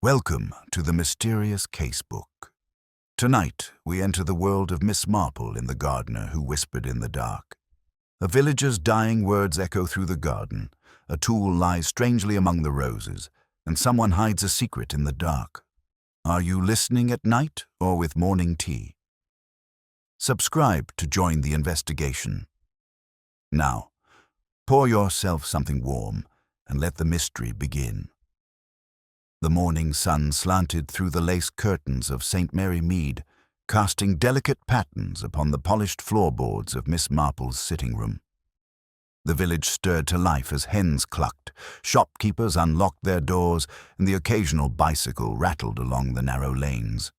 Welcome to the Mysterious Casebook. Tonight, we enter the world of Miss Marple in The Gardener Who Whispered in the Dark. A villager's dying words echo through the garden, a tool lies strangely among the roses, and someone hides a secret in the dark. Are you listening at night or with morning tea? Subscribe to join the investigation. Now, pour yourself something warm and let the mystery begin. The morning sun slanted through the lace curtains of St. Mary Mead, casting delicate patterns upon the polished floorboards of Miss Marple's sitting room. The village stirred to life as hens clucked, shopkeepers unlocked their doors, and the occasional bicycle rattled along the narrow lanes.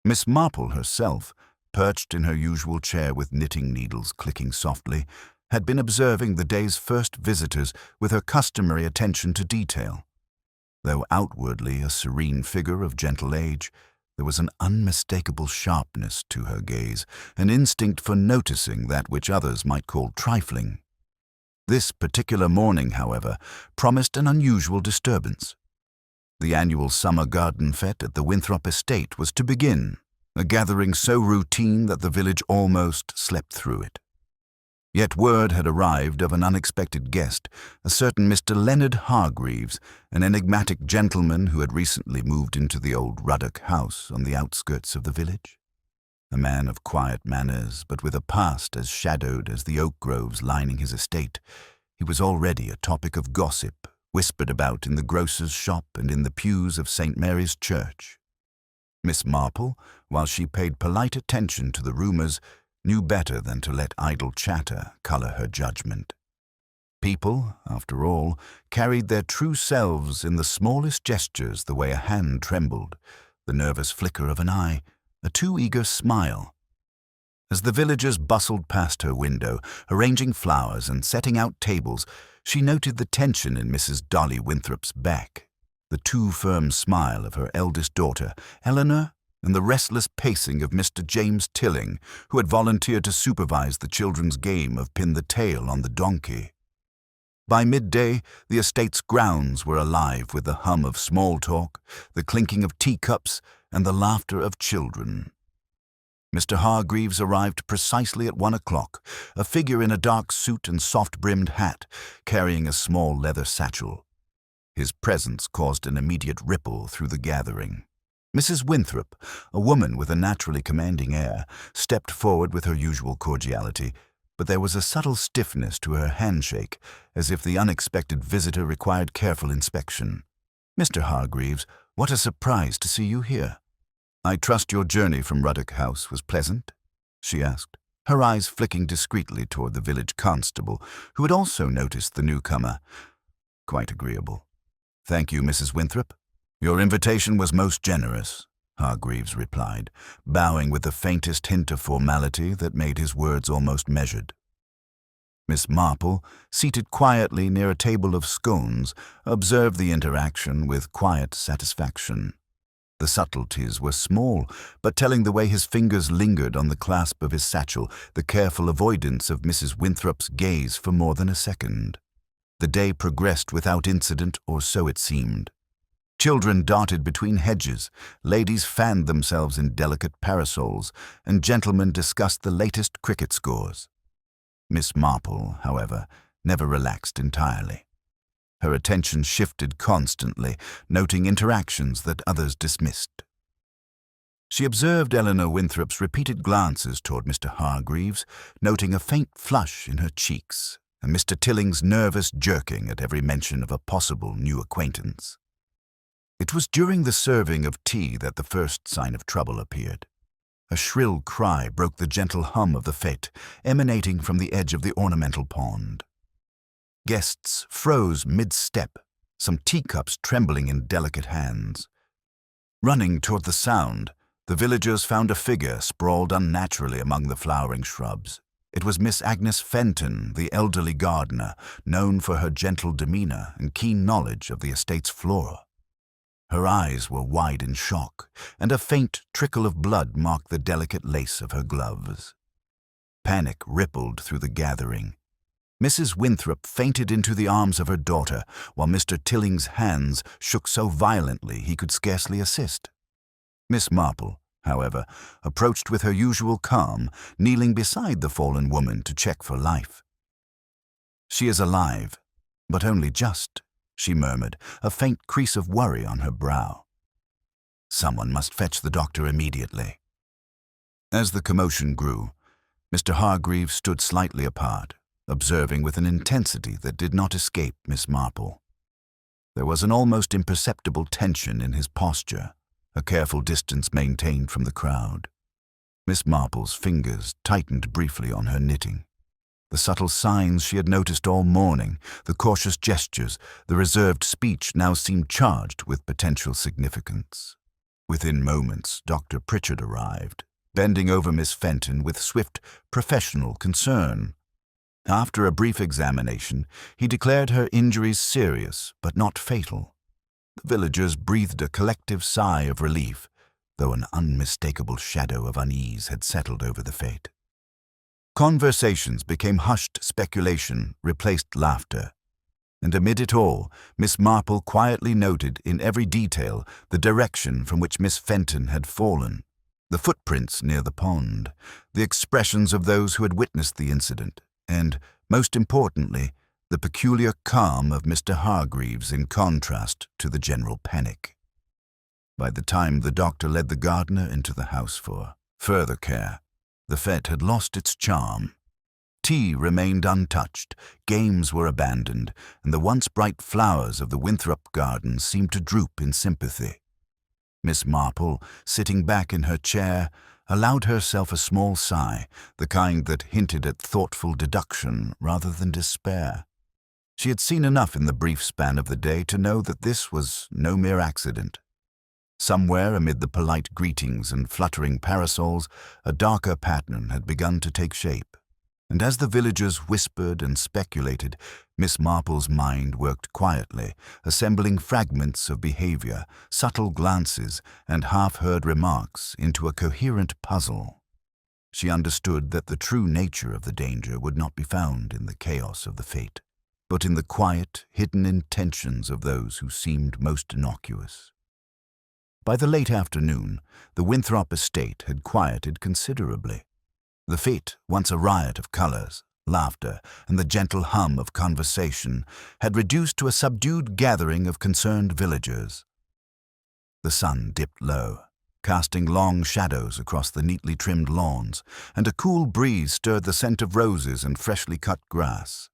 Miss Marple herself, perched in her usual chair with knitting needles clicking softly, had been observing the day's first visitors with her customary attention to detail. Though outwardly a serene figure of gentle age, there was an unmistakable sharpness to her gaze, an instinct for noticing that which others might call trifling. This particular morning, however, promised an unusual disturbance. The annual summer garden fete at the Winthrop estate was to begin, a gathering so routine that the village almost slept through it. Yet word had arrived of an unexpected guest, a certain Mr. Leonard Hargreaves, an enigmatic gentleman who had recently moved into the old Ruddock house on the outskirts of the village. A man of quiet manners, but with a past as shadowed as the oak groves lining his estate, he was already a topic of gossip, whispered about in the grocer's shop and in the pews of St. Mary's Church. Miss Marple, while she paid polite attention to the rumours, knew better than to let idle chatter colour her judgment. People, after all, carried their true selves in the smallest gestures, the way a hand trembled, the nervous flicker of an eye, a too eager smile. As the villagers bustled past her window, arranging flowers and setting out tables, she noted the tension in Mrs. Dolly Winthrop's back, the too firm smile of her eldest daughter, Eleanor, and the restless pacing of Mr. James Tilling, who had volunteered to supervise the children's game of pin the tail on the donkey. By midday, the estate's grounds were alive with the hum of small talk, the clinking of teacups, and the laughter of children. Mr. Hargreaves arrived precisely at 1 o'clock, a figure in a dark suit and soft-brimmed hat, carrying a small leather satchel. His presence caused an immediate ripple through the gathering. Mrs. Winthrop, a woman with a naturally commanding air, stepped forward with her usual cordiality, but there was a subtle stiffness to her handshake, as if the unexpected visitor required careful inspection. "Mr. Hargreaves, what a surprise to see you here. I trust your journey from Ruddock House was pleasant?" she asked, her eyes flicking discreetly toward the village constable, who had also noticed the newcomer. "Quite agreeable. Thank you, Mrs. Winthrop. Your invitation was most generous," Hargreaves replied, bowing with the faintest hint of formality that made his words almost measured. Miss Marple, seated quietly near a table of scones, observed the interaction with quiet satisfaction. The subtleties were small, but telling the way his fingers lingered on the clasp of his satchel, the careful avoidance of Mrs. Winthrop's gaze for more than a second. The day progressed without incident, or so it seemed. Children darted between hedges, ladies fanned themselves in delicate parasols, and gentlemen discussed the latest cricket scores. Miss Marple, however, never relaxed entirely. Her attention shifted constantly, noting interactions that others dismissed. She observed Eleanor Winthrop's repeated glances toward Mr. Hargreaves, noting a faint flush in her cheeks, and Mr. Tilling's nervous jerking at every mention of a possible new acquaintance. It was during the serving of tea that the first sign of trouble appeared. A shrill cry broke the gentle hum of the fete, emanating from the edge of the ornamental pond. Guests froze mid-step, some teacups trembling in delicate hands. Running toward the sound, the villagers found a figure sprawled unnaturally among the flowering shrubs. It was Miss Agnes Fenton, the elderly gardener, known for her gentle demeanor and keen knowledge of the estate's flora. Her eyes were wide in shock, and a faint trickle of blood marked the delicate lace of her gloves. Panic rippled through the gathering. Mrs. Winthrop fainted into the arms of her daughter, while Mr. Tilling's hands shook so violently he could scarcely assist. Miss Marple, however, approached with her usual calm, kneeling beside the fallen woman to check for life. "She is alive, but only just," she murmured, a faint crease of worry on her brow. "Someone must fetch the doctor immediately." As the commotion grew, Mr. Hargreaves stood slightly apart, observing with an intensity that did not escape Miss Marple. There was an almost imperceptible tension in his posture, a careful distance maintained from the crowd. Miss Marple's fingers tightened briefly on her knitting. The subtle signs she had noticed all morning, the cautious gestures, the reserved speech now seemed charged with potential significance. Within moments, Dr. Pritchard arrived, bending over Miss Fenton with swift, professional concern. After a brief examination, he declared her injuries serious but not fatal. The villagers breathed a collective sigh of relief, though an unmistakable shadow of unease had settled over the fate. Conversations became hushed speculation, replaced laughter. And amid it all, Miss Marple quietly noted in every detail the direction from which Miss Fenton had fallen, the footprints near the pond, the expressions of those who had witnessed the incident, and, most importantly, the peculiar calm of Mr. Hargreaves in contrast to the general panic. By the time the doctor led the gardener into the house for further care, the fete had lost its charm. Tea remained untouched, games were abandoned, and the once bright flowers of the Winthrop garden seemed to droop in sympathy. Miss Marple, sitting back in her chair, allowed herself a small sigh, the kind that hinted at thoughtful deduction rather than despair. She had seen enough in the brief span of the day to know that this was no mere accident. Somewhere amid the polite greetings and fluttering parasols, a darker pattern had begun to take shape. And as the villagers whispered and speculated, Miss Marple's mind worked quietly, assembling fragments of behavior, subtle glances, and half-heard remarks into a coherent puzzle. She understood that the true nature of the danger would not be found in the chaos of the fete, but in the quiet, hidden intentions of those who seemed most innocuous. By the late afternoon, the Winthrop estate had quieted considerably. The fete, once a riot of colors, laughter, and the gentle hum of conversation, had reduced to a subdued gathering of concerned villagers. The sun dipped low, casting long shadows across the neatly trimmed lawns, and a cool breeze stirred the scent of roses and freshly cut grass.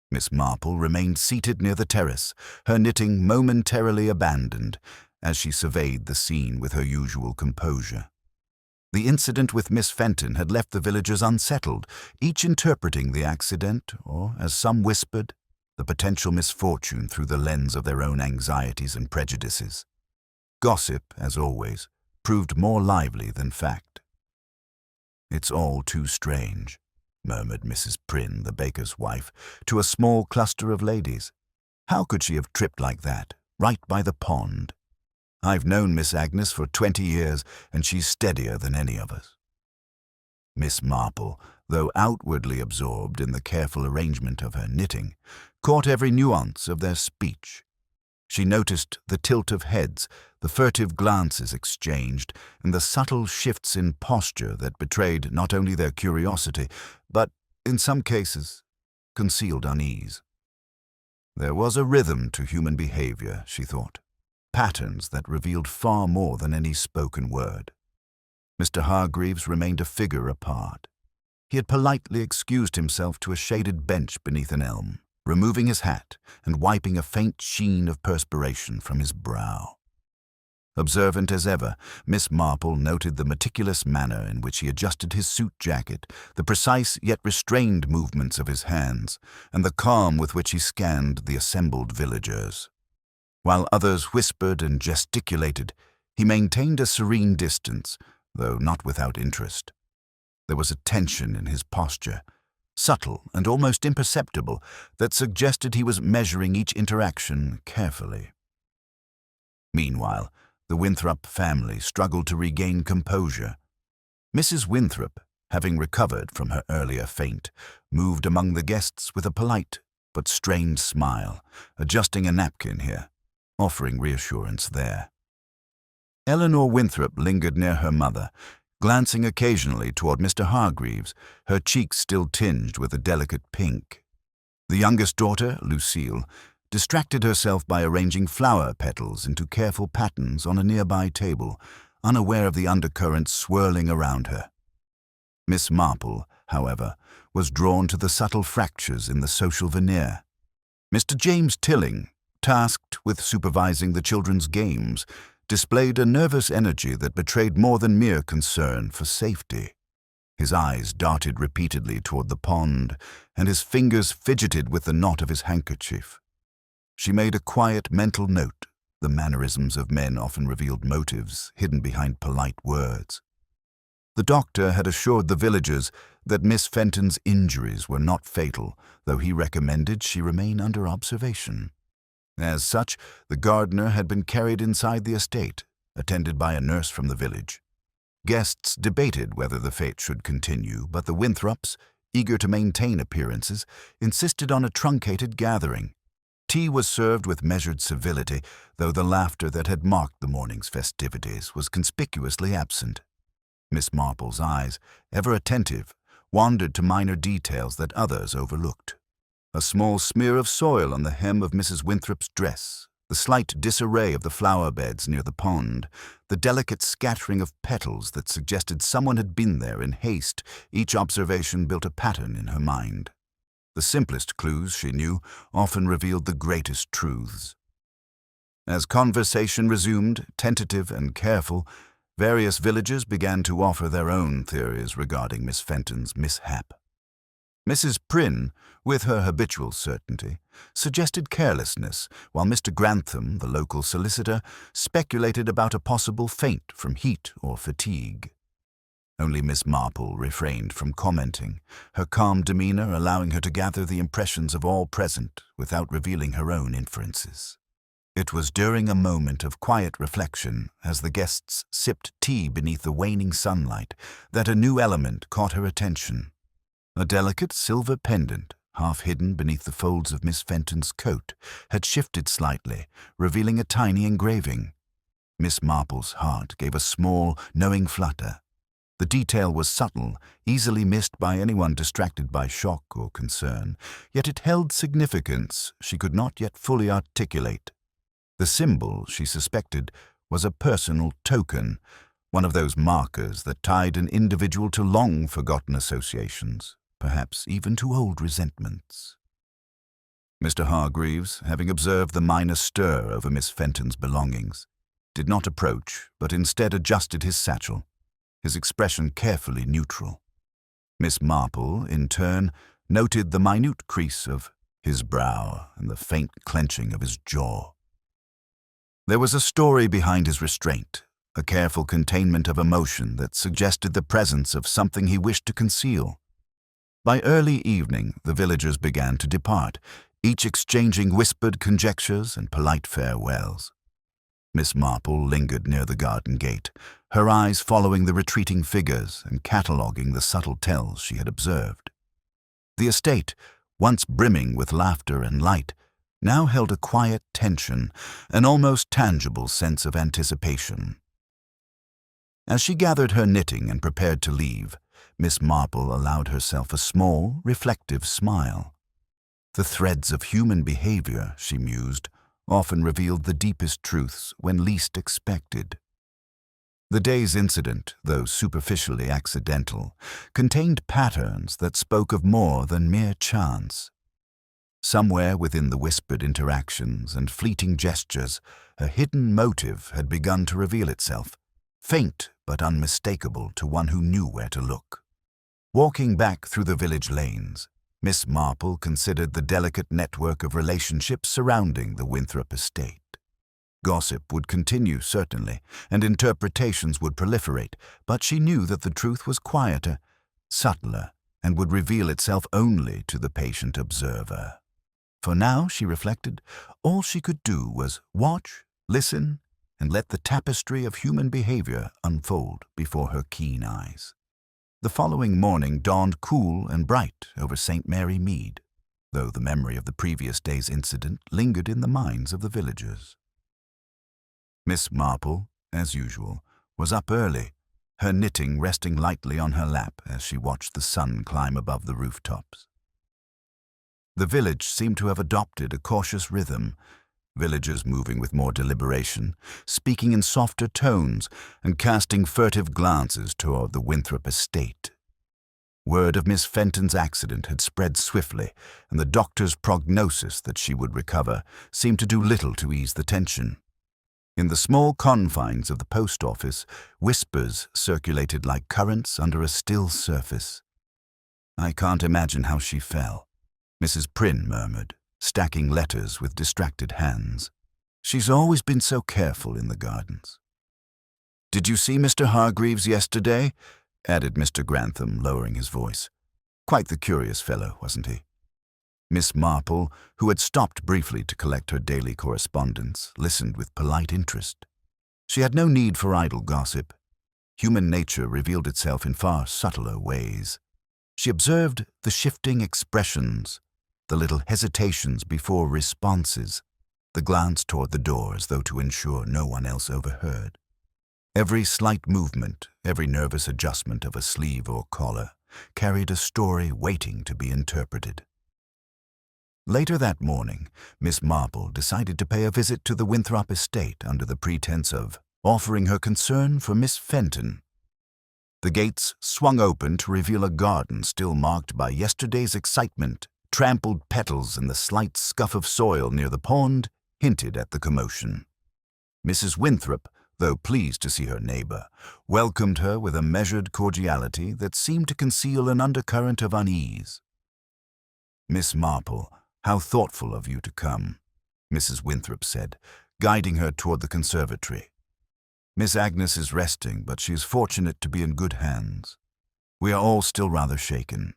Miss Marple remained seated near the terrace, her knitting momentarily abandoned, as she surveyed the scene with her usual composure. The incident with Miss Fenton had left the villagers unsettled, each interpreting the accident, or, as some whispered, the potential misfortune through the lens of their own anxieties and prejudices. Gossip, as always, proved more lively than fact. "It's all too strange," murmured Mrs. Prynne, the baker's wife, to a small cluster of ladies. "How could she have tripped like that, right by the pond? I've known Miss Agnes for 20 years, and she's steadier than any of us." Miss Marple, though outwardly absorbed in the careful arrangement of her knitting, caught every nuance of their speech. She noticed the tilt of heads, the furtive glances exchanged, and the subtle shifts in posture that betrayed not only their curiosity, but, in some cases, concealed unease. There was a rhythm to human behavior, she thought. Patterns that revealed far more than any spoken word. Mr. Hargreaves remained a figure apart. He had politely excused himself to a shaded bench beneath an elm, removing his hat and wiping a faint sheen of perspiration from his brow. Observant as ever, Miss Marple noted the meticulous manner in which he adjusted his suit jacket, the precise yet restrained movements of his hands, and the calm with which he scanned the assembled villagers. While others whispered and gesticulated, he maintained a serene distance, though not without interest. There was a tension in his posture, subtle and almost imperceptible, that suggested he was measuring each interaction carefully. Meanwhile, the Winthrop family struggled to regain composure. Mrs. Winthrop, having recovered from her earlier faint, moved among the guests with a polite but strained smile, adjusting a napkin here, offering reassurance there. Eleanor Winthrop lingered near her mother, glancing occasionally toward Mr. Hargreaves, her cheeks still tinged with a delicate pink. The youngest daughter, Lucille, distracted herself by arranging flower petals into careful patterns on a nearby table, unaware of the undercurrents swirling around her. Miss Marple, however, was drawn to the subtle fractures in the social veneer. Mr. James Tilling, tasked with supervising the children's games, displayed a nervous energy that betrayed more than mere concern for safety. His eyes darted repeatedly toward the pond, and his fingers fidgeted with the knot of his handkerchief. She made a quiet mental note. The mannerisms of men often revealed motives hidden behind polite words. The doctor had assured the villagers that Miss Fenton's injuries were not fatal, though he recommended she remain under observation. As such, the gardener had been carried inside the estate, attended by a nurse from the village. Guests debated whether the fete should continue, but the Winthrops, eager to maintain appearances, insisted on a truncated gathering. Tea was served with measured civility, though the laughter that had marked the morning's festivities was conspicuously absent. Miss Marple's eyes, ever attentive, wandered to minor details that others overlooked. A small smear of soil on the hem of Mrs. Winthrop's dress, the slight disarray of the flower beds near the pond, the delicate scattering of petals that suggested someone had been there in haste, each observation built a pattern in her mind. The simplest clues, she knew, often revealed the greatest truths. As conversation resumed, tentative and careful, various villagers began to offer their own theories regarding Miss Fenton's mishap. Mrs. Prynne, with her habitual certainty, suggested carelessness, while Mr. Grantham, the local solicitor, speculated about a possible faint from heat or fatigue. Only Miss Marple refrained from commenting, her calm demeanor allowing her to gather the impressions of all present without revealing her own inferences. It was during a moment of quiet reflection, as the guests sipped tea beneath the waning sunlight, that a new element caught her attention. A delicate silver pendant, half hidden beneath the folds of Miss Fenton's coat, had shifted slightly, revealing a tiny engraving. Miss Marple's heart gave a small, knowing flutter. The detail was subtle, easily missed by anyone distracted by shock or concern, yet it held significance she could not yet fully articulate. The symbol, she suspected, was a personal token, one of those markers that tied an individual to long-forgotten associations, perhaps even to old resentments. Mr. Hargreaves, having observed the minor stir over Miss Fenton's belongings, did not approach, but instead adjusted his satchel, his expression carefully neutral. Miss Marple, in turn, noted the minute crease of his brow and the faint clenching of his jaw. There was a story behind his restraint, a careful containment of emotion that suggested the presence of something he wished to conceal. By early evening, the villagers began to depart, each exchanging whispered conjectures and polite farewells. Miss Marple lingered near the garden gate, her eyes following the retreating figures and cataloguing the subtle tells she had observed. The estate, once brimming with laughter and light, now held a quiet tension, an almost tangible sense of anticipation. As she gathered her knitting and prepared to leave, Miss Marple allowed herself a small, reflective smile. The threads of human behavior, she mused, often revealed the deepest truths when least expected. The day's incident, though superficially accidental, contained patterns that spoke of more than mere chance. Somewhere within the whispered interactions and fleeting gestures, a hidden motive had begun to reveal itself, faint but unmistakable to one who knew where to look. Walking back through the village lanes, Miss Marple considered the delicate network of relationships surrounding the Winthrop estate. Gossip would continue, certainly, and interpretations would proliferate, but she knew that the truth was quieter, subtler, and would reveal itself only to the patient observer. For now, she reflected, all she could do was watch, listen, and let the tapestry of human behavior unfold before her keen eyes. The following morning dawned cool and bright over St. Mary Mead, though the memory of the previous day's incident lingered in the minds of the villagers. Miss Marple, as usual, was up early, her knitting resting lightly on her lap as she watched the sun climb above the rooftops. The village seemed to have adopted a cautious rhythm, villagers moving with more deliberation, speaking in softer tones, and casting furtive glances toward the Winthrop estate. Word of Miss Fenton's accident had spread swiftly, and the doctor's prognosis that she would recover seemed to do little to ease the tension. In the small confines of the post office, whispers circulated like currents under a still surface. "I can't imagine how she fell," Mrs. Prynne murmured, stacking letters with distracted hands. "She's always been so careful in the gardens." "Did you see Mr. Hargreaves yesterday?" added Mr. Grantham, lowering his voice. "Quite the curious fellow, wasn't he?" Miss Marple, who had stopped briefly to collect her daily correspondence, listened with polite interest. She had no need for idle gossip. Human nature revealed itself in far subtler ways. She observed the shifting expressions, the little hesitations before responses, the glance toward the door as though to ensure no one else overheard. Every slight movement, every nervous adjustment of a sleeve or collar, carried a story waiting to be interpreted. Later that morning, Miss Marple decided to pay a visit to the Winthrop estate under the pretense of offering her concern for Miss Fenton. The gates swung open to reveal a garden still marked by yesterday's excitement. Trampled petals and the slight scuff of soil near the pond hinted at the commotion. Mrs. Winthrop, though pleased to see her neighbor, welcomed her with a measured cordiality that seemed to conceal an undercurrent of unease. "Miss Marple, how thoughtful of you to come," Mrs. Winthrop said, guiding her toward the conservatory. "Miss Agnes is resting, but she is fortunate to be in good hands. We are all still rather shaken."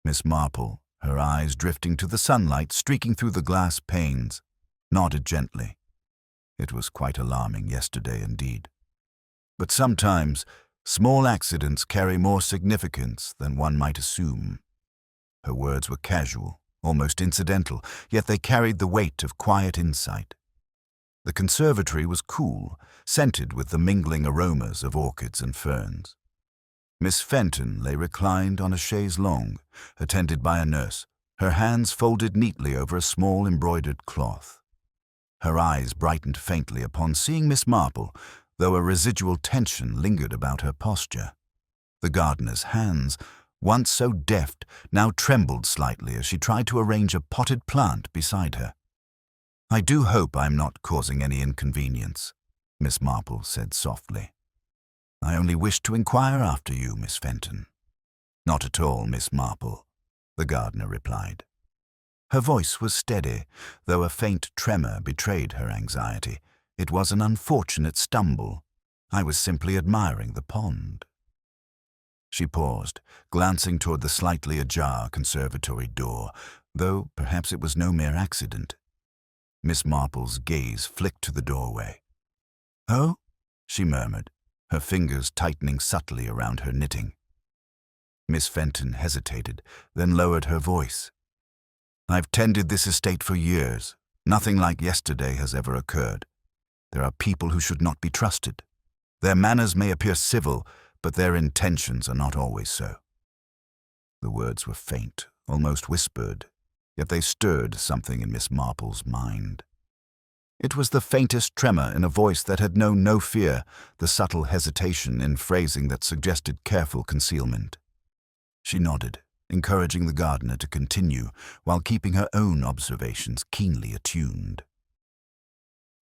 Miss Marple, her eyes drifting to the sunlight streaking through the glass panes, nodded gently. It was quite alarming yesterday indeed. But sometimes small accidents carry more significance than one might assume. Her words were casual, almost incidental, yet they carried the weight of quiet insight. The conservatory was cool, scented with the mingling aromas of orchids and ferns. Miss Fenton lay reclined on a chaise longue, attended by a nurse, her hands folded neatly over a small embroidered cloth. Her eyes brightened faintly upon seeing Miss Marple, though a residual tension lingered about her posture. The gardener's hands, once so deft, now trembled slightly as she tried to arrange a potted plant beside her. "I do hope I'm not causing any inconvenience," Miss Marple said softly. "I only wished to inquire after you, Miss Fenton." "Not at all, Miss Marple," the gardener replied. Her voice was steady, though a faint tremor betrayed her anxiety. It was an unfortunate stumble. "I was simply admiring the pond." She paused, glancing toward the slightly ajar conservatory door, though perhaps it was no mere accident. Miss Marple's gaze flicked to the doorway. "Oh?" she murmured, her fingers tightening subtly around her knitting. Miss Fenton hesitated, then lowered her voice. "I've tended this estate for years. Nothing like yesterday has ever occurred. There are people who should not be trusted. Their manners may appear civil, but their intentions are not always so." The words were faint, almost whispered, yet they stirred something in Miss Marple's mind. It was the faintest tremor in a voice that had known no fear, the subtle hesitation in phrasing that suggested careful concealment. She nodded, encouraging the gardener to continue, while keeping her own observations keenly attuned.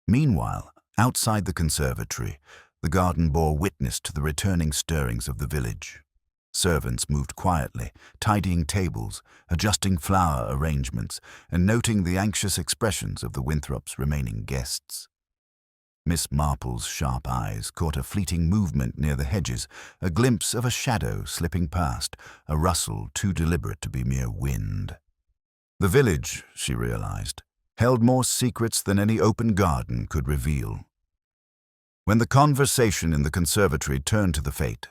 Meanwhile, outside the conservatory, the garden bore witness to the returning stirrings of the village. Servants moved quietly, tidying tables, adjusting flower arrangements, and noting the anxious expressions of the Winthrops' remaining guests. Miss Marple's sharp eyes caught a fleeting movement near the hedges, a glimpse of a shadow slipping past, a rustle too deliberate to be mere wind. The village, she realized, held more secrets than any open garden could reveal. When the conversation in the conservatory turned to the fete,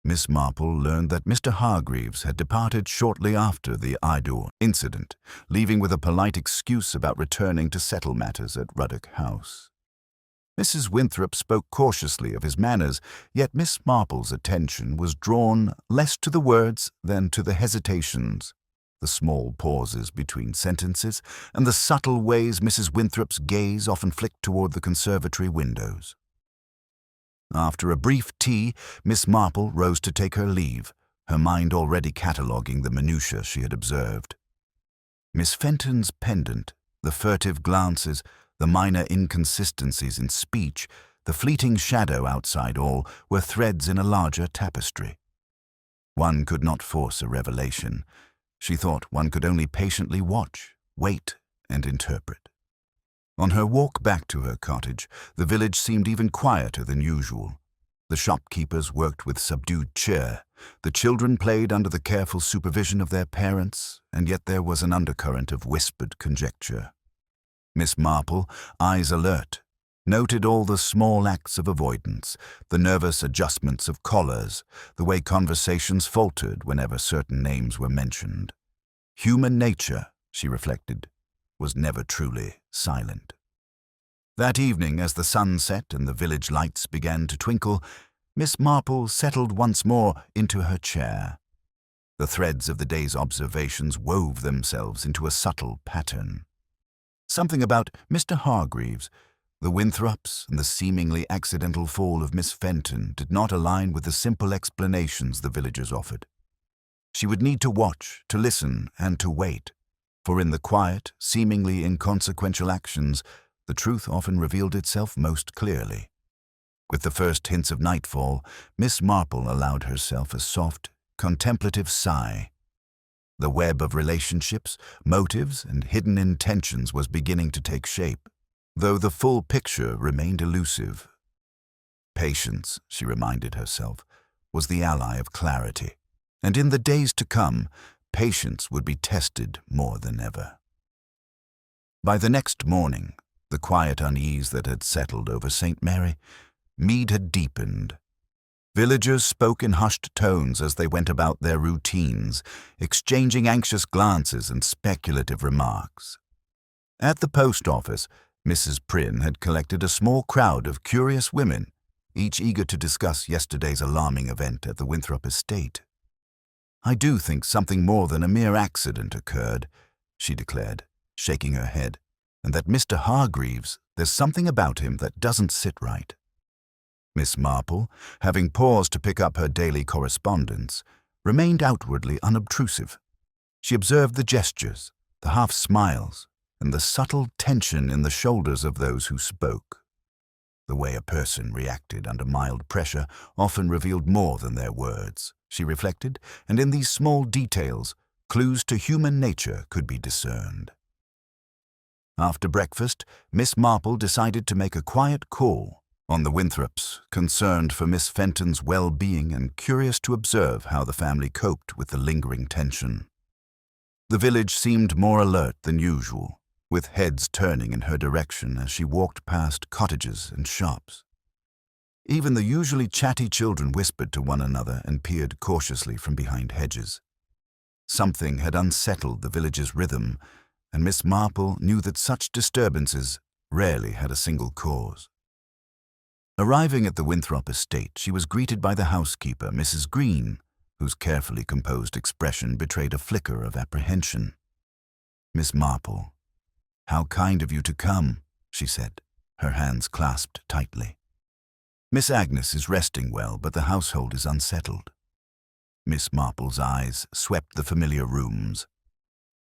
Miss Marple learned that Mr. Hargreaves had departed shortly after the Idor incident, leaving with a polite excuse about returning to settle matters at Ruddock House. Mrs. Winthrop spoke cautiously of his manners, yet Miss Marple's attention was drawn less to the words than to the hesitations, the small pauses between sentences, and the subtle ways Mrs. Winthrop's gaze often flicked toward the conservatory windows. After a brief tea, Miss Marple rose to take her leave, her mind already cataloguing the minutiae she had observed. Miss Fenton's pendant, the furtive glances, the minor inconsistencies in speech, the fleeting shadow outside all, were threads in a larger tapestry. One could not force a revelation. She thought one could only patiently watch, wait, and interpret. On her walk back to her cottage, the village seemed even quieter than usual. The shopkeepers worked with subdued cheer, the children played under the careful supervision of their parents, and yet there was an undercurrent of whispered conjecture. Miss Marple, eyes alert, noted all the small acts of avoidance, the nervous adjustments of collars, the way conversations faltered whenever certain names were mentioned. Human nature, she reflected, was never truly silent. That evening, as the sun set and the village lights began to twinkle, Miss Marple settled once more into her chair. The threads of the day's observations wove themselves into a subtle pattern. Something about Mr. Hargreaves, the Winthrops, and the seemingly accidental fall of Miss Fenton did not align with the simple explanations the villagers offered. She would need to watch, to listen, and to wait, for in the quiet, seemingly inconsequential actions, the truth often revealed itself most clearly. With the first hints of nightfall, Miss Marple allowed herself a soft, contemplative sigh. The web of relationships, motives, and hidden intentions was beginning to take shape, though the full picture remained elusive. Patience, she reminded herself, was the ally of clarity, and in the days to come, patience would be tested more than ever. By the next morning, the quiet unease that had settled over St. Mary, Mead had deepened. Villagers spoke in hushed tones as they went about their routines, exchanging anxious glances and speculative remarks. At the post office, Mrs. Prynne had collected a small crowd of curious women, each eager to discuss yesterday's alarming event at the Winthrop estate. "I do think something more than a mere accident occurred," she declared, shaking her head, "and that Mr. Hargreaves, there's something about him that doesn't sit right." Miss Marple, having paused to pick up her daily correspondence, remained outwardly unobtrusive. She observed the gestures, the half-smiles, and the subtle tension in the shoulders of those who spoke. The way a person reacted under mild pressure often revealed more than their words, she reflected, and in these small details, clues to human nature could be discerned. After breakfast, Miss Marple decided to make a quiet call on the Winthrops, concerned for Miss Fenton's well-being and curious to observe how the family coped with the lingering tension. The village seemed more alert than usual, with heads turning in her direction as she walked past cottages and shops. Even the usually chatty children whispered to one another and peered cautiously from behind hedges. Something had unsettled the village's rhythm, and Miss Marple knew that such disturbances rarely had a single cause. Arriving at the Winthrop estate, she was greeted by the housekeeper, Mrs. Green, whose carefully composed expression betrayed a flicker of apprehension. "Miss Marple, how kind of you to come," she said, her hands clasped tightly. "Miss Agnes is resting well, but the household is unsettled." Miss Marple's eyes swept the familiar rooms.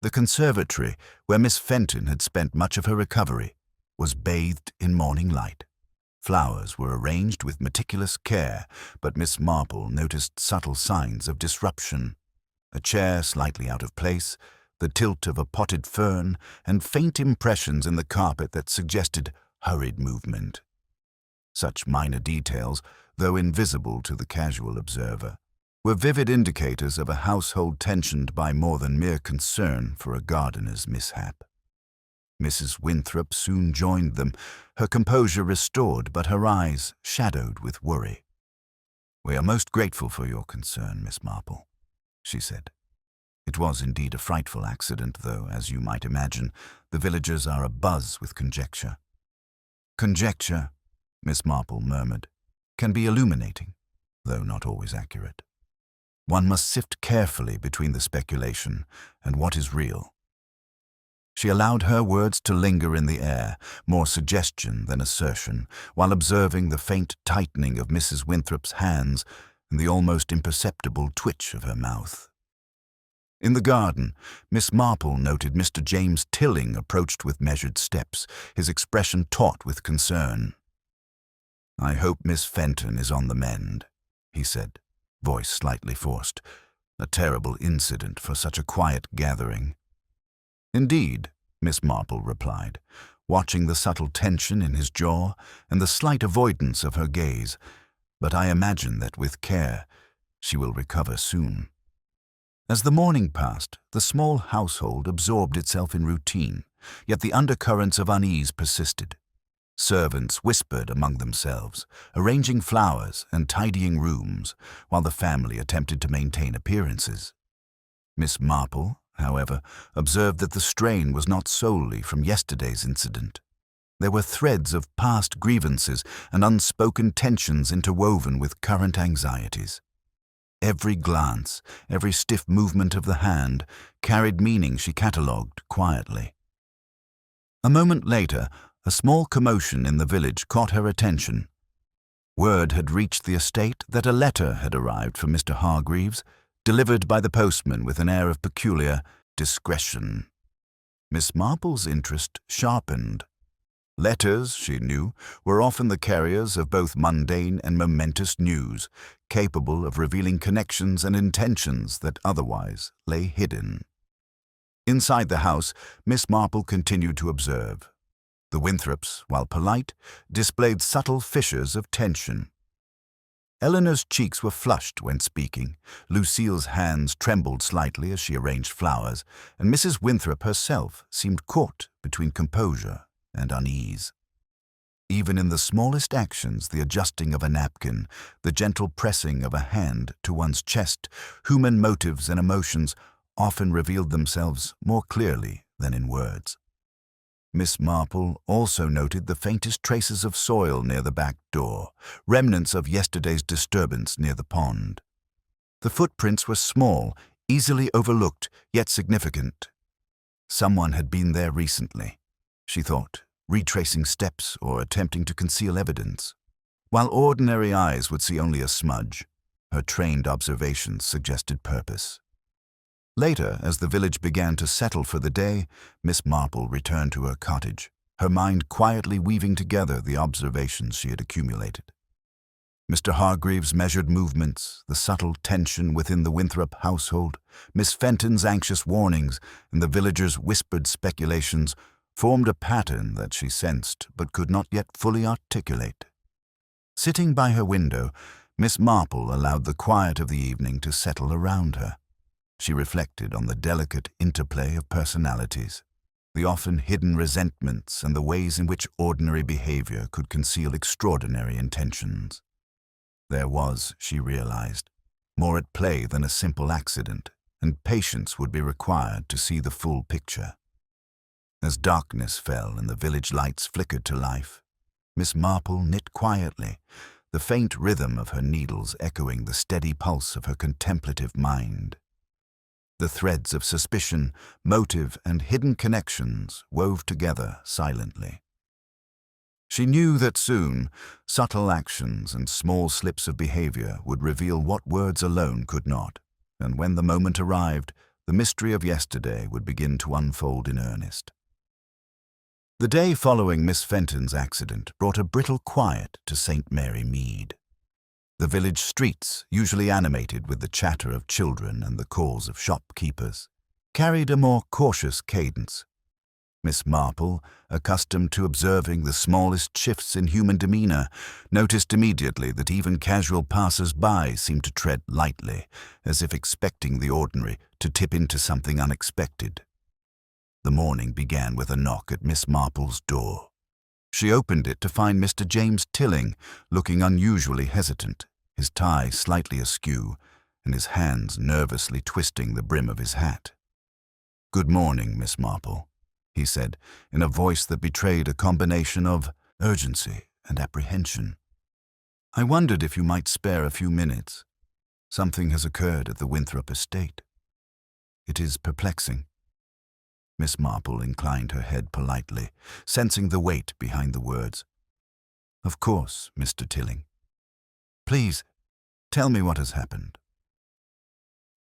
The conservatory, where Miss Fenton had spent much of her recovery, was bathed in morning light. Flowers were arranged with meticulous care, but Miss Marple noticed subtle signs of disruption. A chair slightly out of place, the tilt of a potted fern, and faint impressions in the carpet that suggested hurried movement. Such minor details, though invisible to the casual observer, were vivid indicators of a household tensioned by more than mere concern for a gardener's mishap. Mrs. Winthrop soon joined them, her composure restored but her eyes shadowed with worry. "We are most grateful for your concern, Miss Marple," she said. It was indeed a frightful accident, though, as you might imagine, the villagers are abuzz with conjecture. "Conjecture," Miss Marple murmured, "can be illuminating, though not always accurate. One must sift carefully between the speculation and what is real." She allowed her words to linger in the air, more suggestion than assertion, while observing the faint tightening of Mrs. Winthrop's hands and the almost imperceptible twitch of her mouth. In the garden, Miss Marple noted Mr. James Tilling approached with measured steps, his expression taut with concern. "I hope Miss Fenton is on the mend," he said, voice slightly forced. "A terrible incident for such a quiet gathering." "Indeed," Miss Marple replied, watching the subtle tension in his jaw and the slight avoidance of her gaze, "but I imagine that with care she will recover soon." As the morning passed, the small household absorbed itself in routine, yet the undercurrents of unease persisted. Servants whispered among themselves, arranging flowers and tidying rooms, while the family attempted to maintain appearances. Miss Marple, however, observed that the strain was not solely from yesterday's incident. There were threads of past grievances and unspoken tensions interwoven with current anxieties. Every glance, every stiff movement of the hand, carried meaning she catalogued quietly. A moment later, a small commotion in the village caught her attention. Word had reached the estate that a letter had arrived from Mr. Hargreaves, delivered by the postman with an air of peculiar discretion. Miss Marple's interest sharpened. Letters, she knew, were often the carriers of both mundane and momentous news, capable of revealing connections and intentions that otherwise lay hidden. Inside the house, Miss Marple continued to observe. The Winthrops, while polite, displayed subtle fissures of tension. Eleanor's cheeks were flushed when speaking, Lucille's hands trembled slightly as she arranged flowers, and Mrs. Winthrop herself seemed caught between composure and unease. Even in the smallest actions, the adjusting of a napkin, the gentle pressing of a hand to one's chest, human motives and emotions often revealed themselves more clearly than in words. Miss Marple also noted the faintest traces of soil near the back door, remnants of yesterday's disturbance near the pond. The footprints were small, easily overlooked, yet significant. Someone had been there recently, she thought, retracing steps or attempting to conceal evidence. While ordinary eyes would see only a smudge, her trained observations suggested purpose. Later, as the village began to settle for the day, Miss Marple returned to her cottage, her mind quietly weaving together the observations she had accumulated. Mr. Hargreaves' measured movements, the subtle tension within the Winthrop household, Miss Fenton's anxious warnings, and the villagers' whispered speculations formed a pattern that she sensed but could not yet fully articulate. Sitting by her window, Miss Marple allowed the quiet of the evening to settle around her. She reflected on the delicate interplay of personalities, the often hidden resentments and the ways in which ordinary behavior could conceal extraordinary intentions. There was, she realized, more at play than a simple accident, and patience would be required to see the full picture. As darkness fell and the village lights flickered to life, Miss Marple knit quietly, the faint rhythm of her needles echoing the steady pulse of her contemplative mind. The threads of suspicion, motive, and hidden connections wove together silently. She knew that soon, subtle actions and small slips of behavior would reveal what words alone could not, and when the moment arrived, the mystery of yesterday would begin to unfold in earnest. The day following Miss Fenton's accident brought a brittle quiet to St. Mary Mead. The village streets, usually animated with the chatter of children and the calls of shopkeepers, carried a more cautious cadence. Miss Marple, accustomed to observing the smallest shifts in human demeanor, noticed immediately that even casual passers-by seemed to tread lightly, as if expecting the ordinary to tip into something unexpected. The morning began with a knock at Miss Marple's door. She opened it to find Mr. James Tilling, looking unusually hesitant. his tie slightly askew and his hands nervously twisting the brim of his hat. "Good morning, Miss Marple," he said, in a voice that betrayed a combination of urgency and apprehension. "I wondered if you might spare a few minutes. Something has occurred at the Winthrop estate. It is perplexing." Miss Marple inclined her head politely, sensing the weight behind the words. "Of course, Mr. Tilling. Please, tell me what has happened."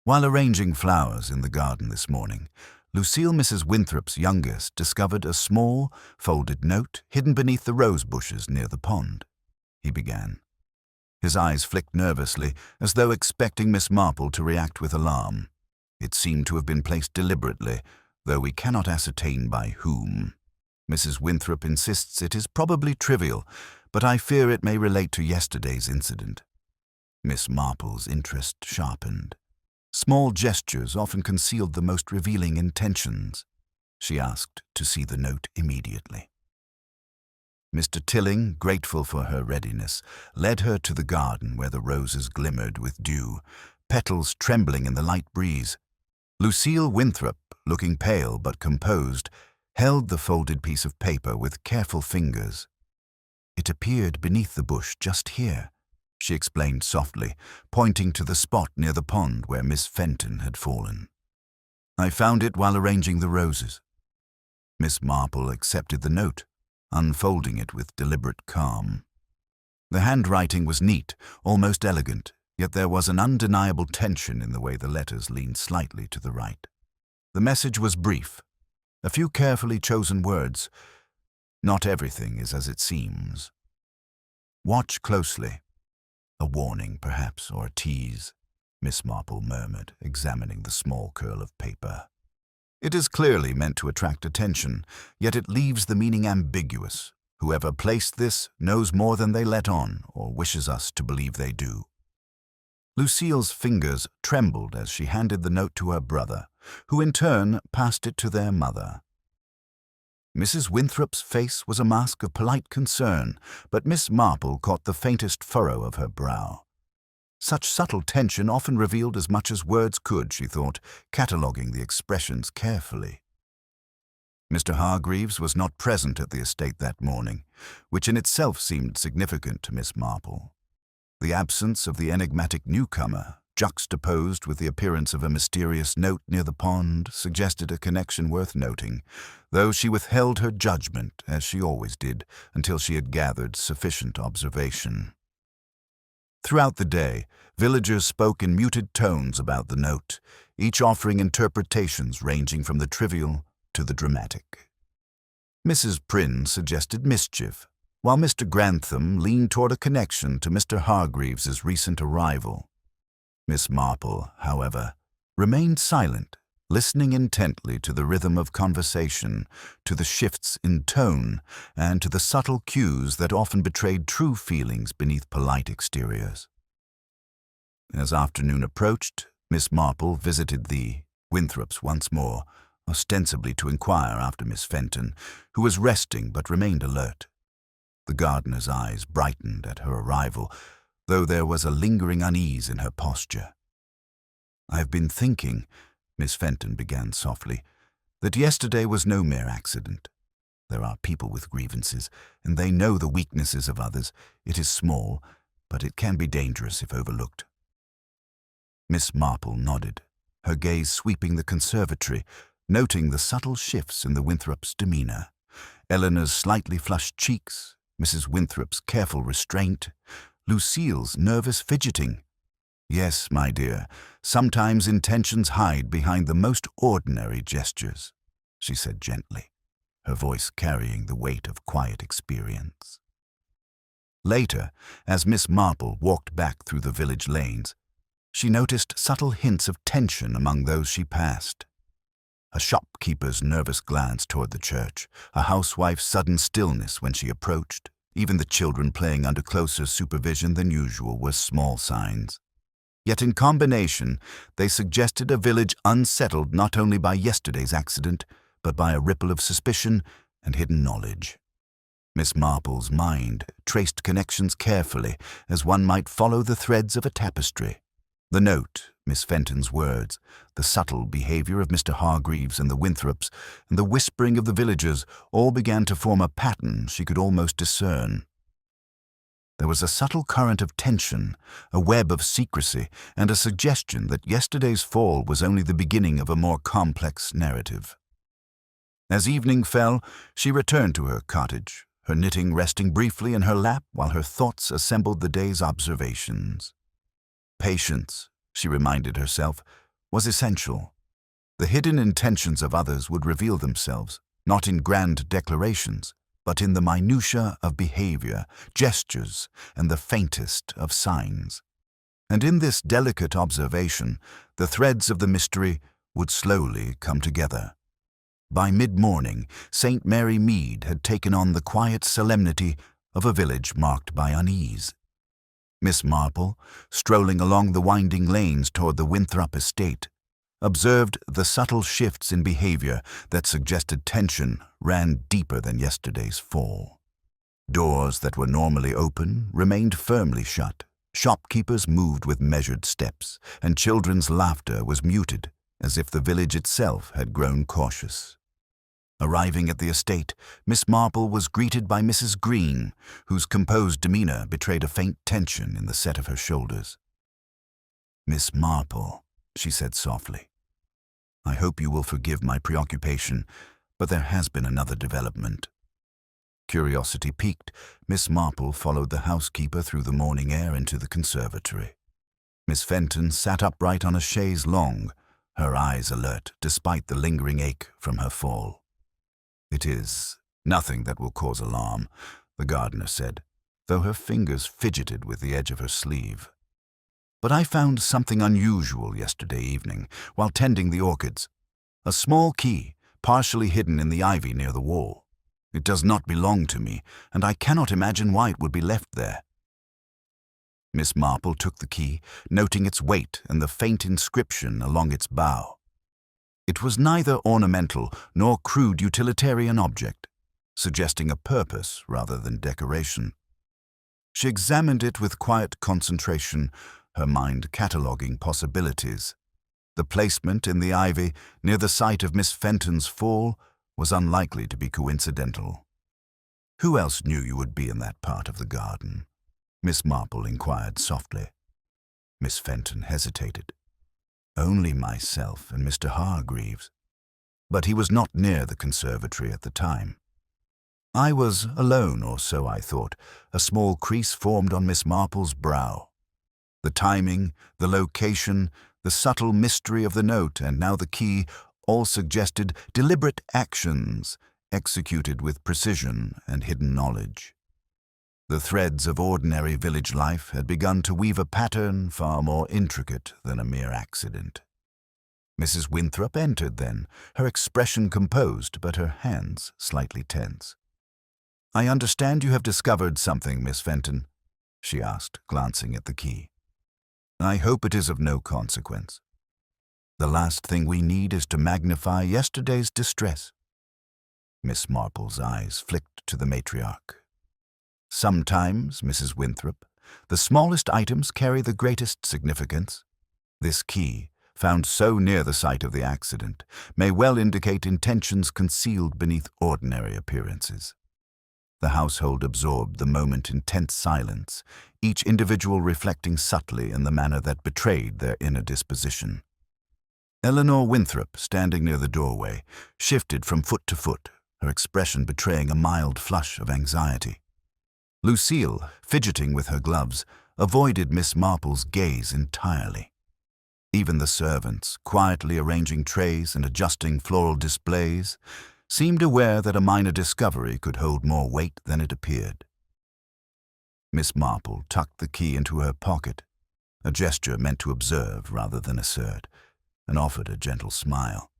While arranging flowers in the garden this morning, Lucille, Mrs. Winthrop's youngest, discovered a small, folded note hidden beneath the rose bushes near the pond. He began. His eyes flicked nervously, as though expecting Miss Marple to react with alarm. It seemed to have been placed deliberately, though we cannot ascertain by whom. Mrs. Winthrop insists it is probably trivial, but I fear it may relate to yesterday's incident. Miss Marple's interest sharpened. Small gestures often concealed the most revealing intentions. She asked to see the note immediately. Mr. Tilling, grateful for her readiness, led her to the garden where the roses glimmered with dew, petals trembling in the light breeze. Lucille Winthrop, looking pale but composed, held the folded piece of paper with careful fingers. "It appeared beneath the bush just here," she explained softly, pointing to the spot near the pond where Miss Fenton had fallen. "I found it while arranging the roses." Miss Marple accepted the note, unfolding it with deliberate calm. The handwriting was neat, almost elegant, yet there was an undeniable tension in the way the letters leaned slightly to the right. The message was brief, a few carefully chosen words. "Not everything is as it seems. Watch closely." "A warning, perhaps, or a tease," Miss Marple murmured, examining the small curl of paper. "It is clearly meant to attract attention, yet it leaves the meaning ambiguous. Whoever placed this knows more than they let on, or wishes us to believe they do." Lucille's fingers trembled as she handed the note to her brother, who in turn passed it to their mother. Mrs. Winthrop's face was a mask of polite concern, but Miss Marple caught the faintest furrow of her brow. Such subtle tension often revealed as much as words could, she thought, cataloguing the expressions carefully. Mr. Hargreaves was not present at the estate that morning, which in itself seemed significant to Miss Marple. The absence of the enigmatic newcomer, juxtaposed with the appearance of a mysterious note near the pond, suggested a connection worth noting, though she withheld her judgment, as she always did, until she had gathered sufficient observation. Throughout the day, villagers spoke in muted tones about the note, each offering interpretations ranging from the trivial to the dramatic. Mrs. Prynne suggested mischief, while Mr. Grantham leaned toward a connection to Mr. Hargreaves's recent arrival. Miss Marple, however, remained silent, listening intently to the rhythm of conversation, to the shifts in tone, and to the subtle cues that often betrayed true feelings beneath polite exteriors. As afternoon approached, Miss Marple visited the Winthrops once more, ostensibly to inquire after Miss Fenton, who was resting but remained alert. The gardener's eyes brightened at her arrival, though there was a lingering unease in her posture. "I have been thinking," Miss Fenton began softly, "that yesterday was no mere accident. There are people with grievances, and they know the weaknesses of others. It is small, but it can be dangerous if overlooked." Miss Marple nodded, her gaze sweeping the conservatory, noting the subtle shifts in the Winthrops' demeanor. Eleanor's slightly flushed cheeks, Mrs. Winthrop's careful restraint, Lucille's nervous fidgeting. "Yes, my dear, sometimes intentions hide behind the most ordinary gestures," she said gently, her voice carrying the weight of quiet experience. Later, as Miss Marple walked back through the village lanes, she noticed subtle hints of tension among those she passed. A shopkeeper's nervous glance toward the church, a housewife's sudden stillness when she approached, even the children playing under closer supervision than usual were small signs. Yet in combination, they suggested a village unsettled not only by yesterday's accident, but by a ripple of suspicion and hidden knowledge. Miss Marple's mind traced connections carefully, as one might follow the threads of a tapestry. The note, Miss Fenton's words, the subtle behaviour of Mr. Hargreaves and the Winthrops, and the whispering of the villagers all began to form a pattern she could almost discern. There was a subtle current of tension, a web of secrecy, and a suggestion that yesterday's fall was only the beginning of a more complex narrative. As evening fell, she returned to her cottage, her knitting resting briefly in her lap while her thoughts assembled the day's observations. Patience, she reminded herself, was essential. The hidden intentions of others would reveal themselves, not in grand declarations, but in the minutiae of behavior, gestures, and the faintest of signs. And in this delicate observation, the threads of the mystery would slowly come together. By mid-morning, St. Mary Mead had taken on the quiet solemnity of a village marked by unease. Miss Marple, strolling along the winding lanes toward the Winthrop estate, observed the subtle shifts in behavior that suggested tension ran deeper than yesterday's fall. Doors that were normally open remained firmly shut, shopkeepers moved with measured steps, and children's laughter was muted, as if the village itself had grown cautious. Arriving at the estate, Miss Marple was greeted by Mrs. Green, whose composed demeanour betrayed a faint tension in the set of her shoulders. "Miss Marple," she said softly, "I hope you will forgive my preoccupation, but there has been another development." Curiosity piqued, Miss Marple followed the housekeeper through the morning air into the conservatory. Miss Fenton sat upright on a chaise longue, her eyes alert despite the lingering ache from her fall. "It is nothing that will cause alarm," the gardener said, though her fingers fidgeted with the edge of her sleeve. "But I found something unusual yesterday evening while tending the orchids. A small key, partially hidden in the ivy near the wall. It does not belong to me, and I cannot imagine why it would be left there." Miss Marple took the key, noting its weight and the faint inscription along its bow. It was neither ornamental nor crude utilitarian object, suggesting a purpose rather than decoration. She examined it with quiet concentration, her mind cataloguing possibilities. The placement in the ivy near the site of Miss Fenton's fall was unlikely to be coincidental. "Who else knew you would be in that part of the garden?" Miss Marple inquired softly. Miss Fenton hesitated. "Only myself and Mr. Hargreaves. But he was not near the conservatory at the time." "I was alone, or so I thought." A small crease formed on Miss Marple's brow. The timing, the location, the subtle mystery of the note, and now the key, all suggested deliberate actions, executed with precision and hidden knowledge. The threads of ordinary village life had begun to weave a pattern far more intricate than a mere accident. Mrs. Winthrop entered then, her expression composed but her hands slightly tense. "I understand you have discovered something, Miss Fenton," she asked, glancing at the key. "I hope it is of no consequence. The last thing we need is to magnify yesterday's distress." Miss Marple's eyes flicked to the matriarch. "Sometimes, Mrs. Winthrop, the smallest items carry the greatest significance. This key, found so near the site of the accident, may well indicate intentions concealed beneath ordinary appearances." The household absorbed the moment in tense silence, each individual reflecting subtly in the manner that betrayed their inner disposition. Eleanor Winthrop, standing near the doorway, shifted from foot to foot, her expression betraying a mild flush of anxiety. Lucille, fidgeting with her gloves, avoided Miss Marple's gaze entirely. Even the servants, quietly arranging trays and adjusting floral displays, seemed aware that a minor discovery could hold more weight than it appeared. Miss Marple tucked the key into her pocket, a gesture meant to observe rather than assert, and offered a gentle smile.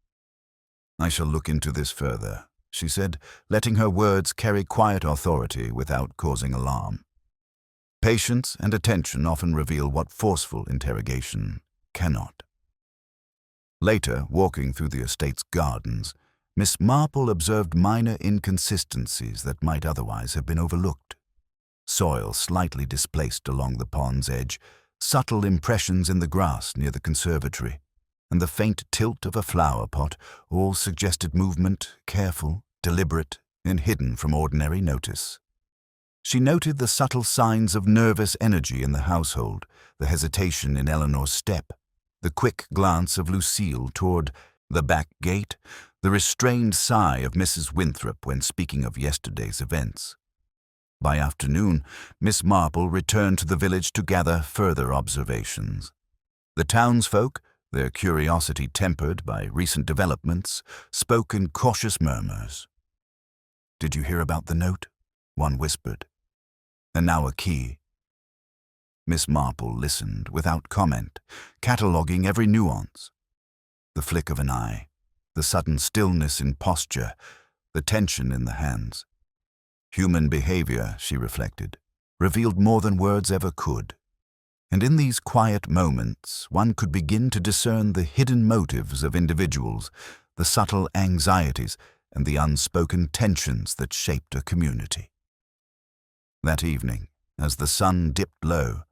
"I shall look into this further," she said, letting her words carry quiet authority without causing alarm. Patience and attention often reveal what forceful interrogation cannot. Later, walking through the estate's gardens, Miss Marple observed minor inconsistencies that might otherwise have been overlooked. Soil slightly displaced along the pond's edge, subtle impressions in the grass near the conservatory, and the faint tilt of a flower pot all suggested movement, careful, deliberate, and hidden from ordinary notice. She noted the subtle signs of nervous energy in the household, the hesitation in Eleanor's step, the quick glance of Lucille toward the back gate, the restrained sigh of Mrs. Winthrop when speaking of yesterday's events. By afternoon, Miss Marple returned to the village to gather further observations. The townsfolk, their curiosity tempered by recent developments, spoke in cautious murmurs. "Did you hear about the note?" one whispered. "And now a key." Miss Marple listened without comment, cataloguing every nuance. The flick of an eye, the sudden stillness in posture, the tension in the hands. Human behavior, she reflected, revealed more than words ever could. And in these quiet moments, one could begin to discern the hidden motives of individuals, the subtle anxieties, and the unspoken tensions that shaped a community. That evening, as the sun dipped low,